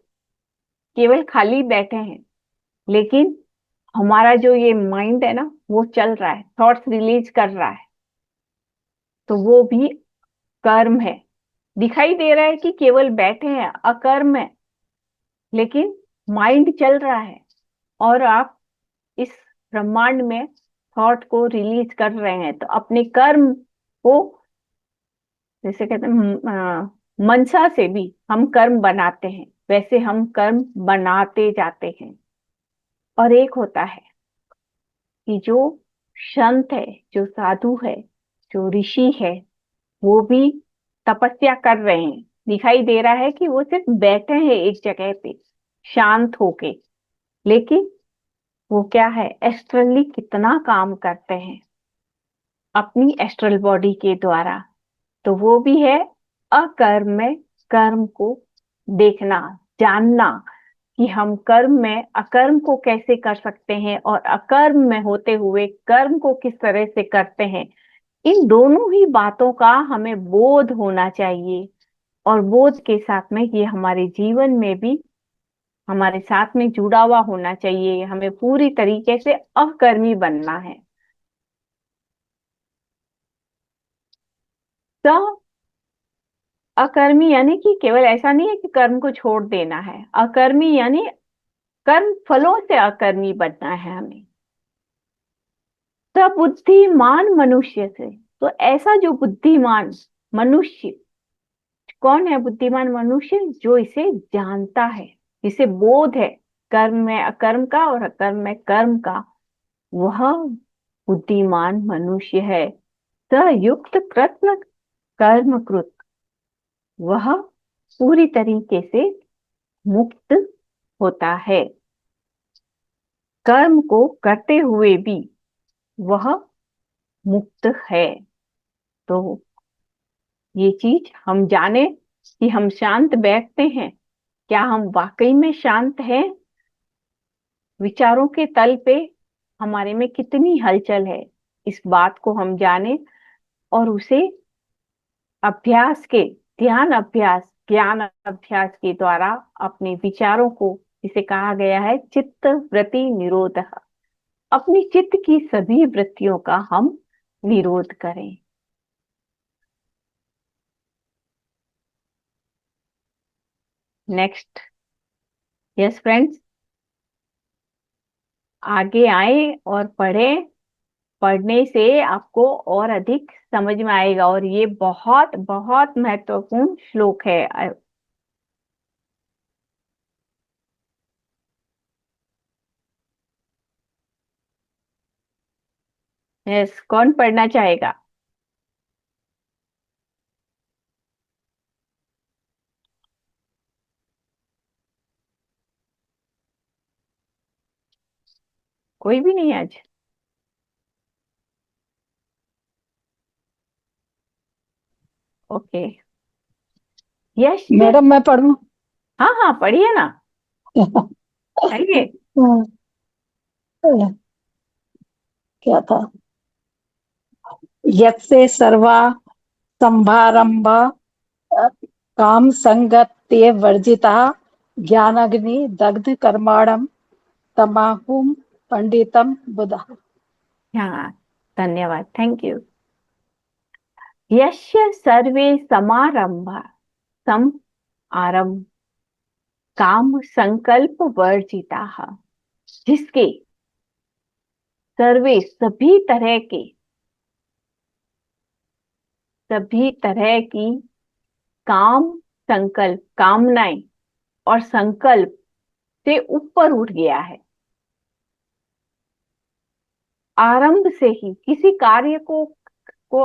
[SPEAKER 2] केवल खाली बैठे हैं, लेकिन हमारा जो ये माइंड है ना, वो चल रहा है, थॉट्स रिलीज कर रहा है, तो वो भी कर्म है। दिखाई दे रहा है कि केवल बैठे हैं, अकर्म है, लेकिन माइंड चल रहा है, और आप इस ब्रह्मांड में थॉट को रिलीज कर रहे हैं। तो अपने कर्म को, जैसे कहते हैं मनसा से भी हम कर्म बनाते हैं, वैसे हम कर्म बनाते जाते हैं। और एक होता है कि जो संत है, जो साधु है, जो ऋषि है, वो भी तपस्या कर रहे हैं। दिखाई दे रहा है कि वो सिर्फ बैठे हैं एक जगह पे शांत होके, लेकिन वो क्या है, एस्ट्रली कितना काम करते हैं अपनी एस्ट्रल बॉडी के द्वारा। तो वो भी है अकर्म में कर्म को देखना, जानना, कि हम कर्म में अकर्म को कैसे कर सकते हैं, और अकर्म में होते हुए कर्म को किस तरह से करते हैं। इन दोनों ही बातों का हमें बोध होना चाहिए, और बोध के साथ में ये हमारे जीवन में भी हमारे साथ में जुड़ा हुआ होना चाहिए। हमें पूरी तरीके से अकर्मी बनना है। तो अकर्मी यानी कि केवल ऐसा नहीं है कि कर्म को छोड़ देना है, अकर्मी यानी कर्म फलों से अकर्मी बनना है हमें। तो बुद्धिमान मनुष्य से, तो ऐसा जो बुद्धिमान मनुष्य, कौन है बुद्धिमान मनुष्य? जो इसे जानता है, जिसे बोध है कर्म में अकर्म का और अकर्म में कर्म का, वह बुद्धिमान मनुष्य है। स युक्त कृत्न कर्म कृत, वह पूरी तरीके से मुक्त होता है। कर्म को करते हुए भी वह मुक्त है। तो ये चीज हम जाने कि हम शांत बैठते हैं, क्या हम वाकई में शांत हैं? विचारों के तल पे हमारे में कितनी हलचल है, इस बात को हम जाने, और उसे अभ्यास के, ध्यान अभ्यास, ज्ञान अभ्यास के द्वारा अपने विचारों को, जिसे कहा गया है चित्त वृत्ति निरोध, अपनी चित्त की सभी वृत्तियों का हम निरोध करें। नेक्स्ट। यस फ्रेंड्स, आगे आए और पढ़ें। पढ़ने से आपको और अधिक समझ में आएगा, और ये बहुत बहुत महत्वपूर्ण श्लोक है। यस, कौन पढ़ना चाहेगा? कोई भी नहीं आज? ओके। यश।
[SPEAKER 4] मैडम मैं पढ़ूं?
[SPEAKER 2] हाँ हाँ, पढ़िए ना। आइए।
[SPEAKER 4] क्या था? यत्से सर्वा संभारंभ काम संगत्ये वर्जिता ज्ञानाग्नि दग्ध कर्माणम तमाहुम पंडितम बुधा।
[SPEAKER 2] हाँ, धन्यवाद, थैंक यू। यस्य सर्वे समारंभ सम आरंभ काम संकल्प वर्जिता, जिसके सर्वे सभी तरह की काम संकल्प कामनाएं और संकल्प से ऊपर उठ गया है। आरंभ से ही किसी कार्य को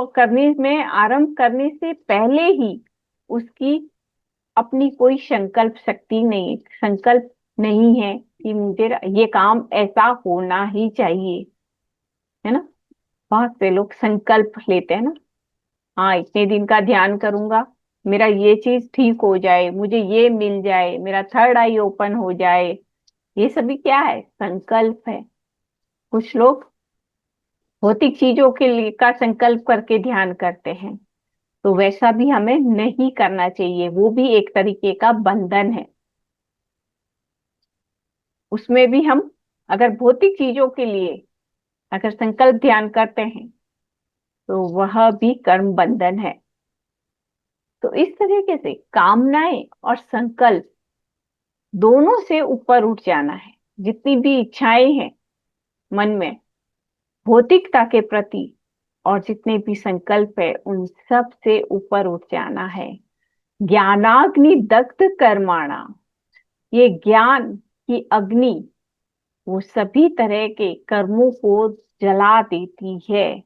[SPEAKER 2] करने में, आरंभ करने से पहले ही उसकी अपनी कोई संकल्प नहीं है कि मुझे ये काम ऐसा होना ही चाहिए, है ना। बहुत से लोग संकल्प लेते हैं ना, हाँ इतने दिन का ध्यान करूंगा, मेरा ये चीज ठीक हो जाए, मुझे ये मिल जाए, मेरा थर्ड आई ओपन हो जाए। ये सभी क्या है? संकल्प है। कुछ लोग भौतिक चीजों के लिए का संकल्प करके ध्यान करते हैं, तो वैसा भी हमें नहीं करना चाहिए। वो भी एक तरीके का बंधन है। उसमें भी हम अगर भौतिक चीजों के लिए अगर संकल्प ध्यान करते हैं तो वह भी कर्म बंधन है। तो इस तरीके से कामनाएं और संकल्प दोनों से ऊपर उठ जाना है। जितनी भी इच्छाएं हैं मन में भौतिकता के प्रति, और जितने भी संकल्प है उन सब से ऊपर उठ जाना है। ज्ञानाग्नि दग्ध कर्माणा, ये ज्ञान की अग्नि वो सभी तरह के कर्मों को जला देती है।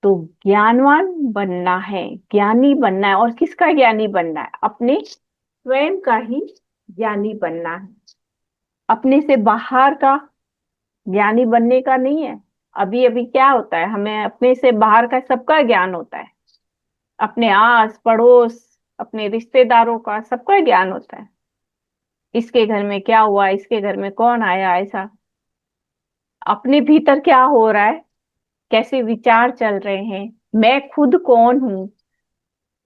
[SPEAKER 2] तो ज्ञानवान बनना है, ज्ञानी बनना है। और किसका ज्ञानी बनना है? अपने स्वयं का ही ज्ञानी बनना है, अपने से बाहर का ज्ञानी बनने का नहीं है। अभी अभी क्या होता है, हमें अपने से बाहर का सबका ज्ञान होता है, अपने आस पड़ोस अपने रिश्तेदारों का सबका ज्ञान होता है। इसके घर में क्या हुआ, इसके घर में कौन आया, ऐसा। अपने भीतर क्या हो रहा है, कैसे विचार चल रहे हैं, मैं खुद कौन हूं,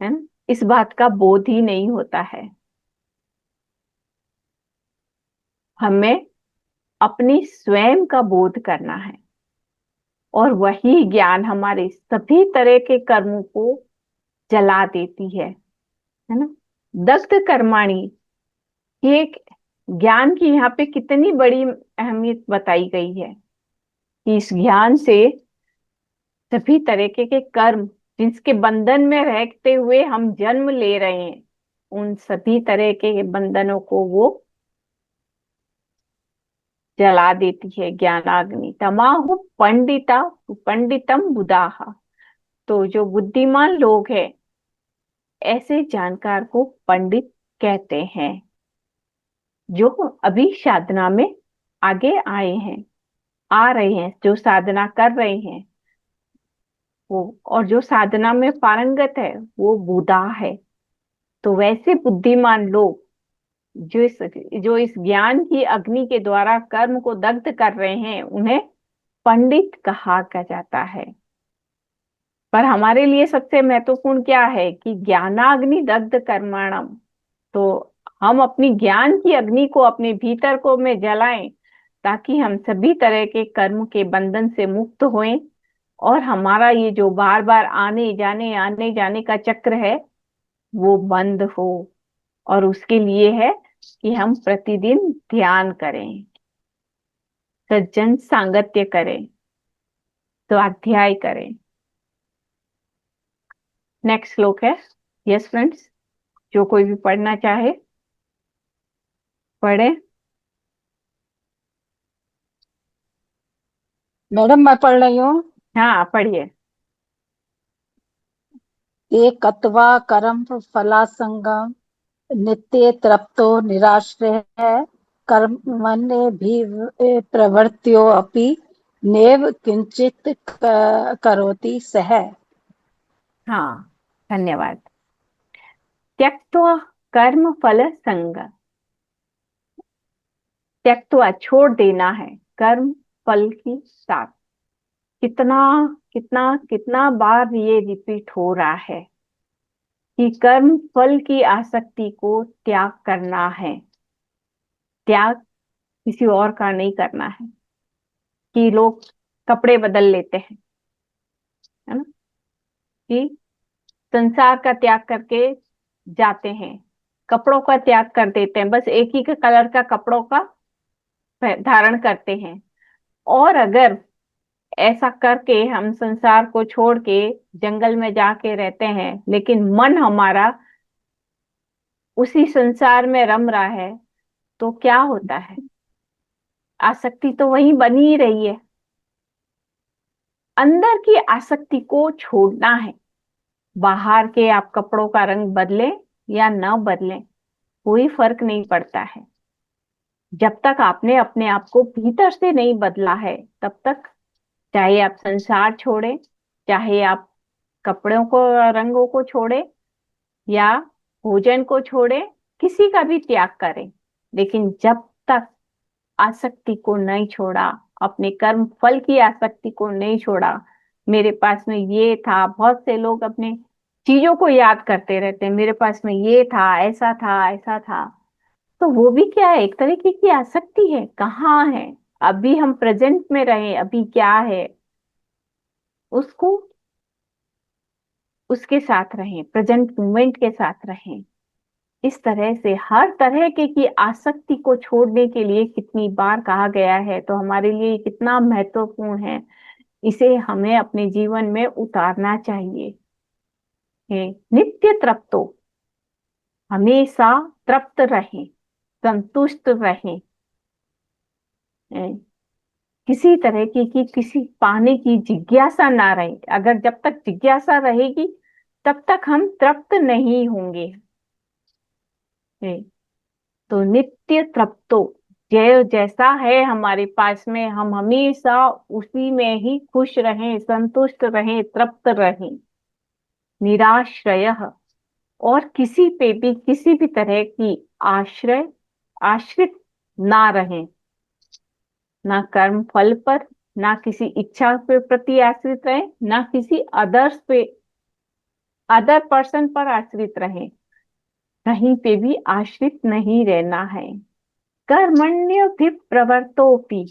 [SPEAKER 2] है ना, इस बात का बोध ही नहीं होता है। हमें अपनी स्वयं का बोध करना है, और वही ज्ञान हमारे सभी तरह के कर्मों को जला देती है ना। दग्ध कर्माणी, ये ज्ञान की यहाँ पे कितनी बड़ी अहमियत बताई गई है कि इस ज्ञान से सभी तरीके के कर्म जिसके बंधन में रहते हुए हम जन्म ले रहे हैं, उन सभी तरह के बंधनों को वो जला देती है। ज्ञानाग्नि तमाहु पंडितम बुधाहा, तो जो बुद्धिमान लोग हैं ऐसे जानकार को पंडित कहते हैं, जो अभी साधना में आगे आए हैं, आ रहे हैं, जो साधना कर रहे हैं वो, और जो साधना में पारंगत है वो बुधा है। तो वैसे बुद्धिमान लोग जो इस ज्ञान की अग्नि के द्वारा कर्म को दग्ध कर रहे हैं, उन्हें पंडित कहा जाता है। पर हमारे लिए सबसे महत्वपूर्ण क्या है कि ज्ञानाग्नि दग्ध कर्माणम। तो हम अपनी ज्ञान की अग्नि को अपने भीतर को में जलाएं, ताकि हम सभी तरह के कर्म के बंधन से मुक्त होएं और हमारा ये जो बार बार आने जाने का चक्र है वो बंद हो। और उसके लिए है कि हम प्रतिदिन ध्यान करें, सज्जन सांगत्य करें, स्वाध्याय करें। नेक्स्ट श्लोक है। यस फ्रेंड्स, जो कोई भी पढ़ना चाहे पढ़े।
[SPEAKER 4] मैडम मैं पढ़ रही हूँ।
[SPEAKER 2] हाँ पढ़िए।
[SPEAKER 4] एकत्वा कर्म फलासंगम नित्य तृप्तो निराश्रय कर्मण्येभि प्रवृत्तो अपि नैव किंचित करोति सः।
[SPEAKER 2] हाँ धन्यवाद। त्यक्त्वा कर्म फल संग, त्यक्त्वा छोड़ देना है कर्म फल की साथ। कितना कितना कितना बार ये रिपीट हो रहा है कि कर्म फल की आसक्ति को त्याग करना है। त्याग किसी और का नहीं करना है। कि लोग कपड़े बदल लेते हैं, है ना, कि संसार का त्याग करके जाते हैं, कपड़ों का त्याग कर देते हैं, बस एक ही कलर का कपड़ों का धारण करते हैं। और अगर ऐसा करके हम संसार को छोड़ के जंगल में जाके रहते हैं, लेकिन मन हमारा उसी संसार में रम रहा है, तो क्या होता है? आसक्ति तो वहीं बनी ही रही है। अंदर की आसक्ति को छोड़ना है। बाहर के आप कपड़ों का रंग बदलें या न बदलें, कोई फर्क नहीं पड़ता है। जब तक आपने अपने आप को भीतर से नहीं बदला है, तब तक चाहे आप संसार छोड़े, चाहे आप कपड़ों को रंगों को छोड़े या भोजन को छोड़े, किसी का भी त्याग करें, लेकिन जब तक आसक्ति को नहीं छोड़ा, अपने कर्म फल की आसक्ति को नहीं छोड़ा। मेरे पास में ये था, बहुत से लोग अपने चीजों को याद करते रहते हैं, मेरे पास में ये था, ऐसा था, ऐसा था। तो वो भी क्या है? एक तरीके की आसक्ति है। कहाँ है? अभी हम प्रेजेंट में रहे, अभी क्या है उसको, उसके साथ रहें, प्रेजेंट मोमेंट के साथ रहें। इस तरह से हर तरह के की आसक्ति को छोड़ने के लिए कितनी बार कहा गया है, तो हमारे लिए ये कितना महत्वपूर्ण है। इसे हमें अपने जीवन में उतारना चाहिए। नित्य तृप्तो, हमेशा तृप्त रहें, संतुष्ट रहें। किसी तरह की किसी पाने की जिज्ञासा ना रहे। अगर जब तक जिज्ञासा रहेगी, तब तक हम तृप्त नहीं होंगे। तो नित्य तृप्तो, जैसा है हमारे पास में, हम हमेशा उसी में ही खुश रहें, संतुष्ट रहें, तृप्त रहें। निराश्रय, और किसी पे भी किसी भी तरह की आश्रित ना रहें। ना कर्म फल पर, ना किसी इच्छा पे प्रति आश्रित रहें, ना किसी अदर पर्सन पर आश्रित रहें। कहीं पे भी आश्रित नहीं रहना है। कर्मण्य भी प्रवर्तोपि,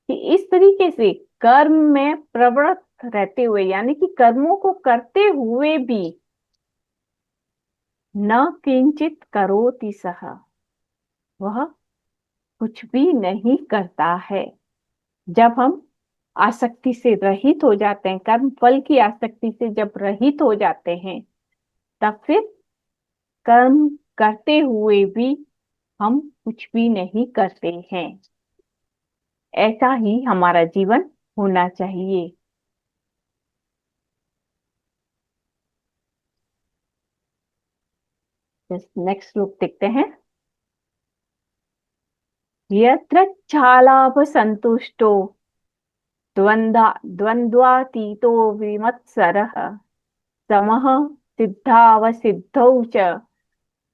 [SPEAKER 2] कि इस तरीके से कर्म में प्रवृत्त रहते हुए, यानी कि कर्मों को करते हुए भी, न किंचित करोति सह, वह कुछ भी नहीं करता है। जब हम आसक्ति से रहित हो जाते हैं, कर्म फल की आसक्ति से जब रहित हो जाते हैं, तब फिर कर्म करते हुए भी हम कुछ भी नहीं करते हैं। ऐसा ही हमारा जीवन होना चाहिए। नेक्स्ट श्लोक देखते हैं। यत्रच्छालाभ संतुष्टो द्वंद्वातीतो विमत्सरः समः सिद्धावसिद्धौ च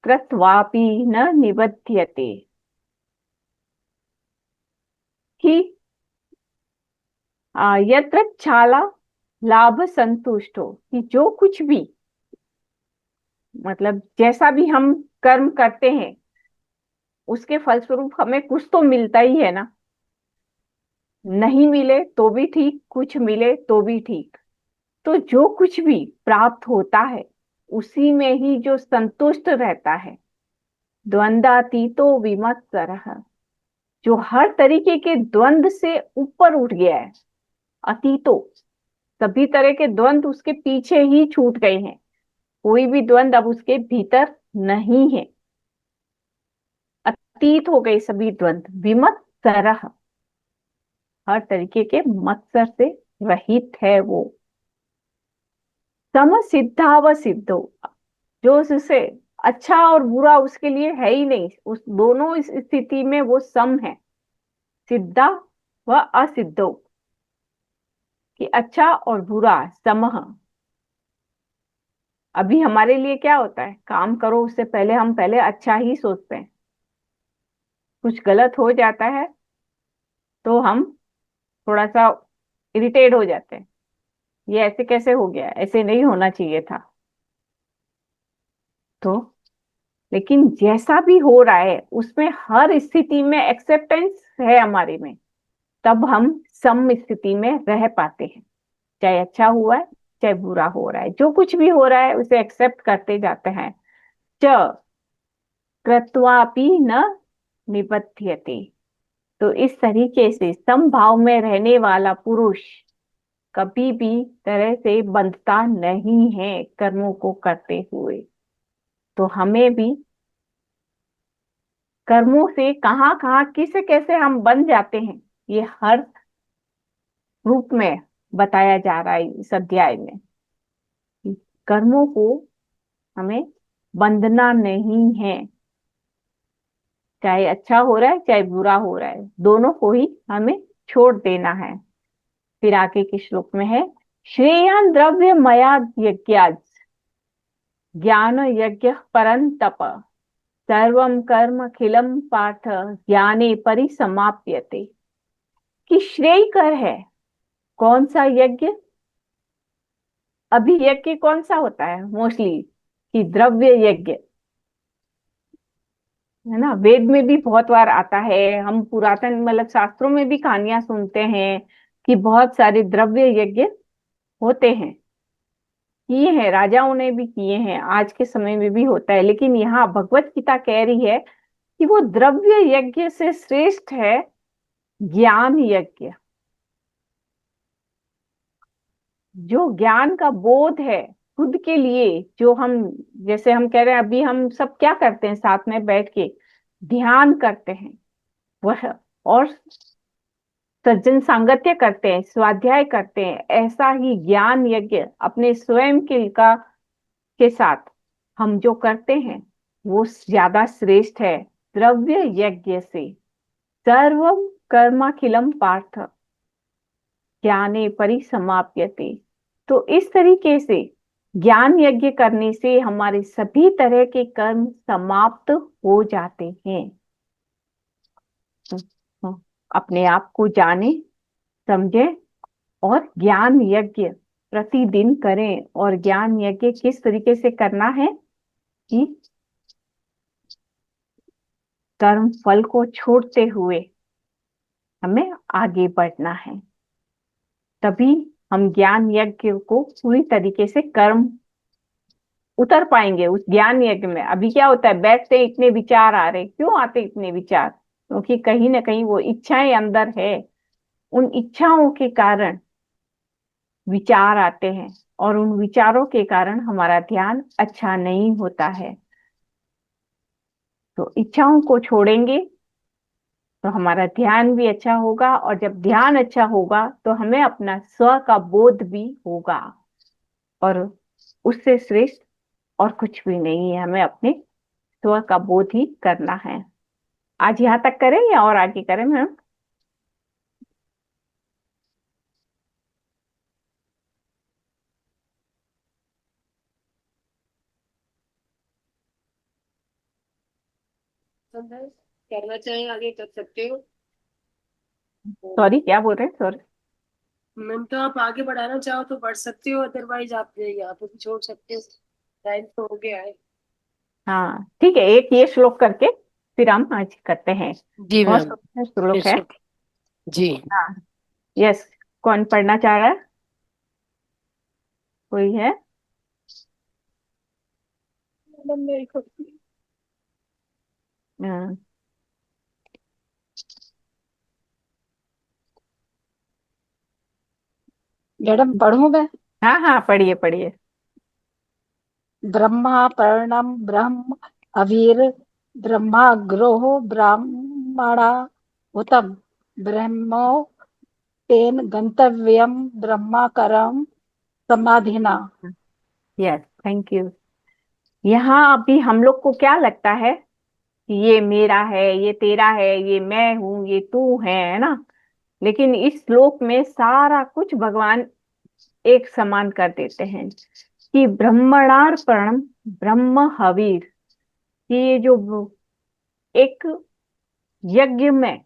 [SPEAKER 2] कृत्वापि न निबध्यते। कि यत्र छाला लाभ संतुष्टो, कि जो कुछ भी, मतलब जैसा भी हम कर्म करते हैं, उसके फलस्वरूप हमें कुछ तो मिलता ही है ना। नहीं मिले तो भी ठीक, कुछ मिले तो भी ठीक। तो जो कुछ भी प्राप्त होता है उसी में ही जो संतुष्ट रहता है, द्वंद्वातीतो विमत्सरः, जो हर तरीके के द्वंद से ऊपर उठ गया है। अतीतो, सभी तरह के द्वंद उसके पीछे ही छूट गए हैं, कोई भी द्वंद अब उसके भीतर नहीं है, अतीत हो गए सभी द्वंद। विमत्सरः, हर तरीके के मत्सर से रहित है वो। सम सिद्धाव सिद्धो, जो उससे अच्छा और बुरा उसके लिए है ही नहीं, उस दोनों इस स्थिति में वो सम है। सिद्धा व असिद्धो, कि अच्छा और बुरा समह। अभी हमारे लिए क्या होता है, काम करो उससे पहले हम पहले अच्छा ही सोचते हैं, कुछ गलत हो जाता है तो हम थोड़ा सा इरिटेट हो जाते हैं, ये ऐसे कैसे हो गया, ऐसे नहीं होना चाहिए था। तो लेकिन जैसा भी हो रहा है उसमें हर स्थिति में एक्सेप्टेंस है हमारे में, तब हम सम स्थिति में रह पाते हैं। चाहे अच्छा हुआ है चाहे बुरा हो रहा है, जो कुछ भी हो रहा है उसे एक्सेप्ट करते जाते हैं। च कृत्वापि न निबध्यते, तो इस तरीके से समभाव में रहने वाला पुरुष कभी भी तरह से बंधता नहीं है कर्मों को करते हुए। तो हमें भी कर्मों से कहाँ कहाँ किसे कैसे हम बन जाते हैं, ये हर रूप में बताया जा रहा है इस अध्याय में। कि कर्मों को हमें बंधना नहीं है, चाहे अच्छा हो रहा है चाहे बुरा हो रहा है, दोनों को ही हमें छोड़ देना है। फिर आगे के श्लोक में है, श्रेयान द्रव्य मया यज्ञाज ज्ञान यज्ञ परंतप सर्वम कर्म खिलम पार्थ ज्ञाने परिसमाप्यते। कि श्रेय कर है कौन सा यज्ञ, अभी यज्ञ कौन सा होता है मोस्टली, कि द्रव्य यज्ञ, है ना। वेद में भी बहुत बार आता है, हम पुरातन मतलब शास्त्रों में भी कहानियां सुनते हैं कि बहुत सारे द्रव्य यज्ञ होते हैं, किए हैं, राजाओं ने भी किए हैं, आज के समय में भी होता है। लेकिन यहाँ भगवत गीता कह रही है कि वो द्रव्य यज्ञ से श्रेष्ठ है ज्ञान यज्ञ। जो ज्ञान का बोध है खुद के लिए, जो हम, जैसे हम कह रहे हैं अभी हम सब क्या करते हैं, साथ में बैठ के ध्यान करते हैं वह, और सज्जन सांगत्य करते हैं, स्वाध्याय करते हैं, ऐसा ही ज्ञान यज्ञ अपने स्वयं के साथ हम जो करते हैं वो ज्यादा श्रेष्ठ है द्रव्य यज्ञ से। सर्वम कर्माखिलम पार्थ ज्ञाने परिसमाप्यते। तो इस तरीके से ज्ञान यज्ञ करने से हमारे सभी तरह के कर्म समाप्त हो जाते हैं। अपने आप को जाने समझे और ज्ञान यज्ञ प्रतिदिन करें। और ज्ञान यज्ञ किस तरीके से करना है कि कर्म फल को छोड़ते हुए हमें आगे बढ़ना है, तभी हम ज्ञान यज्ञ को पूरी तरीके से कर्म उतर पाएंगे उस ज्ञान यज्ञ में। अभी क्या होता है, बैठते हैं, इतने विचार आ रहे, क्यों आते इतने विचार, क्योंकि कहीं ना कहीं वो इच्छाएं अंदर है, उन इच्छाओं के कारण विचार आते हैं, और उन विचारों के कारण हमारा ध्यान अच्छा नहीं होता है। तो इच्छाओं को छोड़ेंगे तो हमारा ध्यान भी अच्छा होगा, और जब ध्यान अच्छा होगा तो हमें अपना स्व का बोध भी होगा, और उससे श्रेष्ठ और कुछ भी नहीं है, हमें अपने स्व का बोध ही करना है। आज यहाँ तक करें या और आगे करें मैम?
[SPEAKER 1] करना चाहें आगे कर सकते हो।
[SPEAKER 2] सॉरी, क्या बोल रहे हैं, सॉरी।
[SPEAKER 1] मैम तो आप आगे बढ़ाना चाहो तो बढ़ सकते हो, अदरवाइज आप यहाँ पे भी छोड़ सकते हो, टाइम तो हो गया है।
[SPEAKER 2] हाँ ठीक है, एक ये श्लोक करके फिर हम आज करते हैं।
[SPEAKER 1] जी
[SPEAKER 2] बहुत
[SPEAKER 1] मैम।
[SPEAKER 2] सुंदर श्लोक है।
[SPEAKER 1] It's okay. जी।
[SPEAKER 2] हाँ, यस, कौन पढ़ना चाह रहा है? कोई है?
[SPEAKER 4] मैडम मेरी खुद की।
[SPEAKER 2] हाँ
[SPEAKER 4] मैडम पढ़ूं मैं?
[SPEAKER 2] हाँ हाँ, पढ़िए पढ़िए।
[SPEAKER 4] ब्रह्मा पर्णम ब्रह्म अवीर ब्रह्माग्रो ब्राह्मणा हुतम ब्रह्मो तेन गंतव्यम ब्रह्माकरम समाधिना।
[SPEAKER 2] Yes, thank you. यहाँ अभी हम लोग को क्या लगता है कि ये मेरा है, ये तेरा है, ये मैं हूँ, ये तू है ना? लेकिन इस श्लोक में सारा कुछ भगवान एक समान कर देते हैं कि ब्रह्मणार्पणम ब्रह्म हवीर, कि ये जो एक यज्ञ में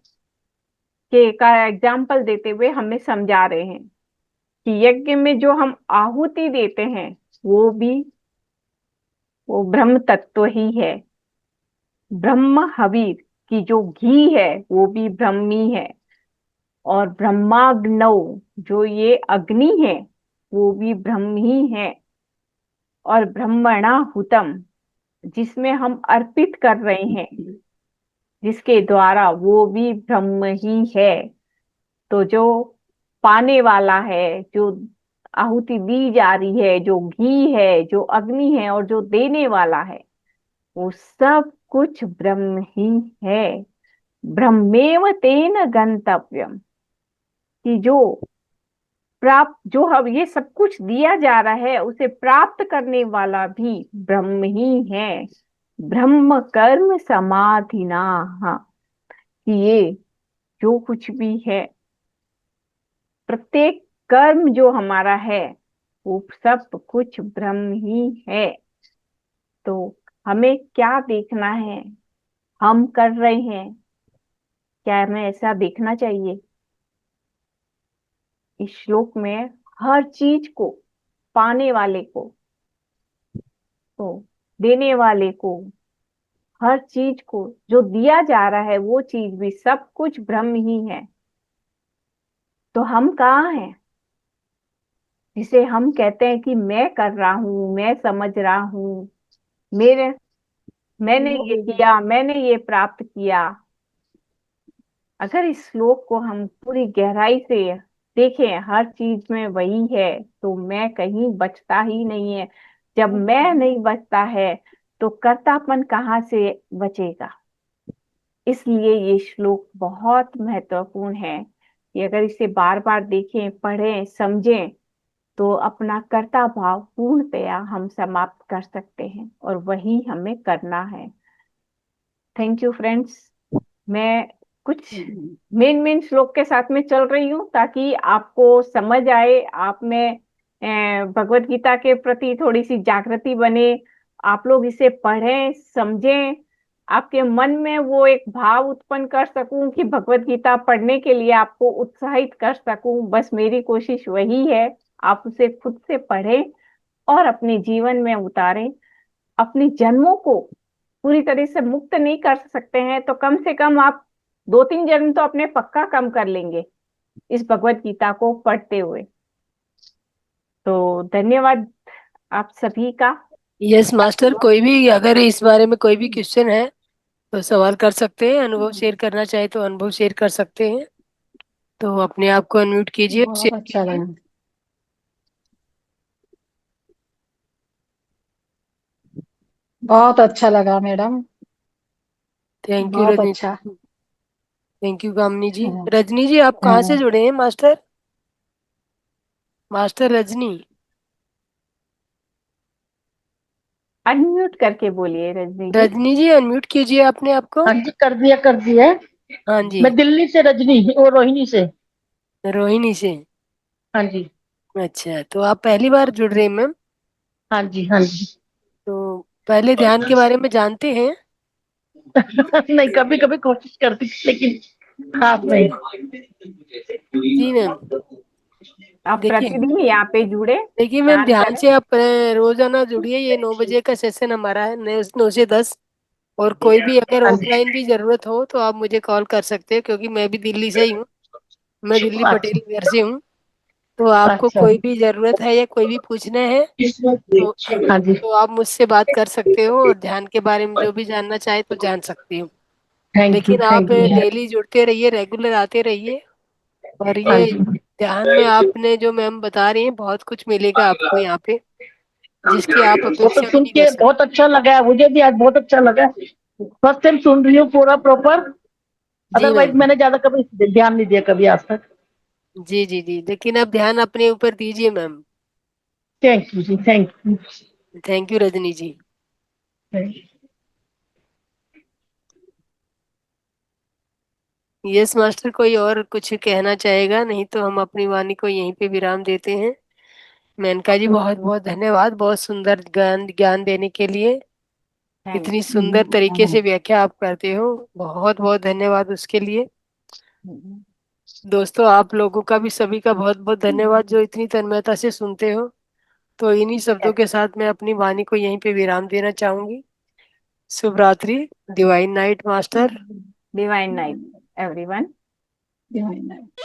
[SPEAKER 2] के का एग्जाम्पल देते हुए हमें समझा रहे हैं कि यज्ञ में जो हम आहुति देते हैं वो भी वो ब्रह्म तत्व ही है। ब्रह्म हवीर की जो घी है वो भी ब्रह्मी है। और ब्रह्माग्नौ, जो ये अग्नि है वो भी ब्रह्म ही है। और ब्रह्मणा हुतम, जिसमें हम अर्पित कर रहे हैं, जिसके द्वारा, वो भी ब्रह्म ही है। तो जो पाने वाला है, जो आहुति दी जा रही है, जो घी है, जो अग्नि है, और जो देने वाला है, वो सब कुछ ब्रह्म ही है। ब्रह्मेव तेन गंतव्यम, कि जो प्राप्त, जो हम ये सब कुछ दिया जा रहा है उसे प्राप्त करने वाला भी ब्रह्म ही है। ब्रह्म कर्म समाधिना, हाँ, कि ये जो कुछ भी है, प्रत्येक कर्म जो हमारा है, वो सब कुछ ब्रह्म ही है। तो हमें क्या देखना है, हम कर रहे हैं, क्या हमें ऐसा देखना चाहिए? इस श्लोक में हर चीज को, पाने वाले को, तो देने वाले को, हर चीज को जो दिया जा रहा है वो चीज भी सब कुछ ब्रह्म ही है। तो हम कहाँ हैं, जिसे हम कहते हैं कि मैं कर रहा हूँ, मैं समझ रहा हूँ, मेरे मैंने ये किया, मैंने ये प्राप्त किया। अगर इस श्लोक को हम पूरी गहराई से देखें, हर चीज में वही है, तो मैं कहीं बचता ही नहीं है। जब मैं नहीं बचता है तो कर्तापन कहाँ से बचेगा? इसलिए ये श्लोक बहुत महत्वपूर्ण है कि अगर इसे बार बार देखें, पढ़ें, समझें, तो अपना कर्ता भाव पूर्णतया हम समाप्त कर सकते हैं, और वही हमें करना है। Thank you friends. मैं कुछ मेन मेन श्लोक के साथ में चल रही हूँ ताकि आपको समझ आए, आप में भगवत गीता के प्रति थोड़ी सी जागृति बने, आप लोग इसे पढ़ें, समझें, आपके मन में वो एक भाव उत्पन्न कर सकूं कि भगवत गीता पढ़ने के लिए आपको उत्साहित कर सकूं। बस मेरी कोशिश वही है। आप उसे खुद से पढ़ें और अपने जीवन में उतारें। अपने जन्मों को पूरी तरह से मुक्त नहीं कर सकते हैं तो कम से कम आप 2-3 जन्म तो अपने पक्का कम कर लेंगे इस भगवत गीता को पढ़ते हुए। तो धन्यवाद आप सभी का।
[SPEAKER 1] यस मास्टर, कोई भी अगर इस बारे में कोई भी क्वेश्चन है तो सवाल कर सकते हैं, अनुभव शेयर करना चाहे तो अनुभव शेयर कर सकते हैं। तो अपने आप को अनम्यूट कीजिए और
[SPEAKER 4] बहुत
[SPEAKER 1] शेयर
[SPEAKER 4] अच्छा
[SPEAKER 1] कीजिए।
[SPEAKER 4] लगा। बहुत अच्छा लगा मैडम।
[SPEAKER 1] थैंक यू
[SPEAKER 4] बहुत
[SPEAKER 1] रजनी
[SPEAKER 4] अच्छा।
[SPEAKER 1] जी। थैंक यू कामनी जी।
[SPEAKER 4] हाँ,
[SPEAKER 1] रजनी जी, आप कहाँ से
[SPEAKER 4] हाँ।
[SPEAKER 1] जुड़े हैं मास्टर? मास्टर रजनी।
[SPEAKER 2] अनम्यूट करके बोलिए रजनी जी।
[SPEAKER 1] रजनी जी, अनम्यूट कीजिए अपने आप को।
[SPEAKER 5] हाँ जी, कर दिया कर दिया।
[SPEAKER 1] हाँ जी।
[SPEAKER 5] मैं दिल्ली से रजनी और रोहिणी से।
[SPEAKER 1] रोहिणी से।
[SPEAKER 5] हाँ जी।
[SPEAKER 1] अच्छा, तो आप पहली बार जुड़ रहे हैं मैम?
[SPEAKER 5] हाँ जी। हाँ जी।
[SPEAKER 1] तो पहले ध्यान के बारे में जानते हैं?
[SPEAKER 5] नहीं, कभी कभी कोशिश करती थी, लेकिन खास नहीं।
[SPEAKER 1] जी मैम।
[SPEAKER 2] आप
[SPEAKER 1] देखिए,
[SPEAKER 2] प्रतिदिन यहाँ पे जुड़े,
[SPEAKER 1] देखिए मैम,
[SPEAKER 2] ध्यान
[SPEAKER 1] ध्यान
[SPEAKER 2] करें।
[SPEAKER 1] से आप रोजाना जुड़िए। ये 9 बजे का सेशन हमारा है, 9 से 10। और कोई भी अगर
[SPEAKER 5] हाँ जी।
[SPEAKER 1] ऑफलाइन भी जरूरत हो तो आप मुझे कॉल कर सकते हैं, क्योंकि मैं भी दिल्ली से ही हूँ। मैं दिल्ली
[SPEAKER 5] अच्छा
[SPEAKER 1] पटेल नगर से हूँ। तो आपको
[SPEAKER 5] अच्छा।
[SPEAKER 1] कोई भी जरूरत है या कोई भी पूछना है तो
[SPEAKER 5] हाँ जी।
[SPEAKER 1] तो आप मुझसे बात कर सकते हो, और ध्यान के बारे में जो भी जानना चाहे तो जान सकती हो।
[SPEAKER 5] थैंक यू
[SPEAKER 1] लेकिन आप
[SPEAKER 5] थैंक यू।
[SPEAKER 1] डेली जुड़ते रहिए, रेगुलर आते रहिए। और
[SPEAKER 5] हाँ
[SPEAKER 1] ये
[SPEAKER 5] जी।
[SPEAKER 1] ध्यान में आपने जो मैम बता रही हैं, बहुत कुछ मिलेगा आपको यहाँ पे, जिसकी आप
[SPEAKER 5] वो तो
[SPEAKER 1] अपेक्षा भी
[SPEAKER 5] सुन
[SPEAKER 1] नहीं कर
[SPEAKER 5] के
[SPEAKER 1] सकते।
[SPEAKER 5] बहुत अच्छा लगा है, मुझे भी आज बहुत अच्छा लगा। फर्स्ट टाइम सुन रही हूँ पूरा प्रॉपर।
[SPEAKER 1] जी
[SPEAKER 5] अदरवाइज
[SPEAKER 1] मैम।
[SPEAKER 5] मैंने ज्यादा कभी ध्यान नहीं दिया कभी आज तक।
[SPEAKER 1] जी जी जी, लेकिन अब ध्यान अपने ऊपर दीजिए मैम।
[SPEAKER 5] थैंक यू जी, thank you.
[SPEAKER 1] Thank you Rajni ji. Yes master, कोई और कुछ कहना चाहेगा? नहीं तो हम अपनी वाणी को यहीं पे विराम देते हैं। मेनका जी, बहुत बहुत धन्यवाद, बहुत सुंदर ज्ञान ज्ञान देने के लिए।
[SPEAKER 2] थैंक
[SPEAKER 1] इतनी सुंदर तरीके से व्याख्या आप करते हो, बहुत बहुत धन्यवाद उसके लिए।
[SPEAKER 2] यू।
[SPEAKER 1] दोस्तों, आप लोगों का भी, सभी का बहुत बहुत धन्यवाद जो इतनी तन्मयता से सुनते हो। तो इन्हीं शब्दों के साथ मैं अपनी वाणी को यहीं पे विराम देना चाहूंगी। शुभ रात्रि। Divine night master.
[SPEAKER 2] Divine night everyone.
[SPEAKER 4] Divine night.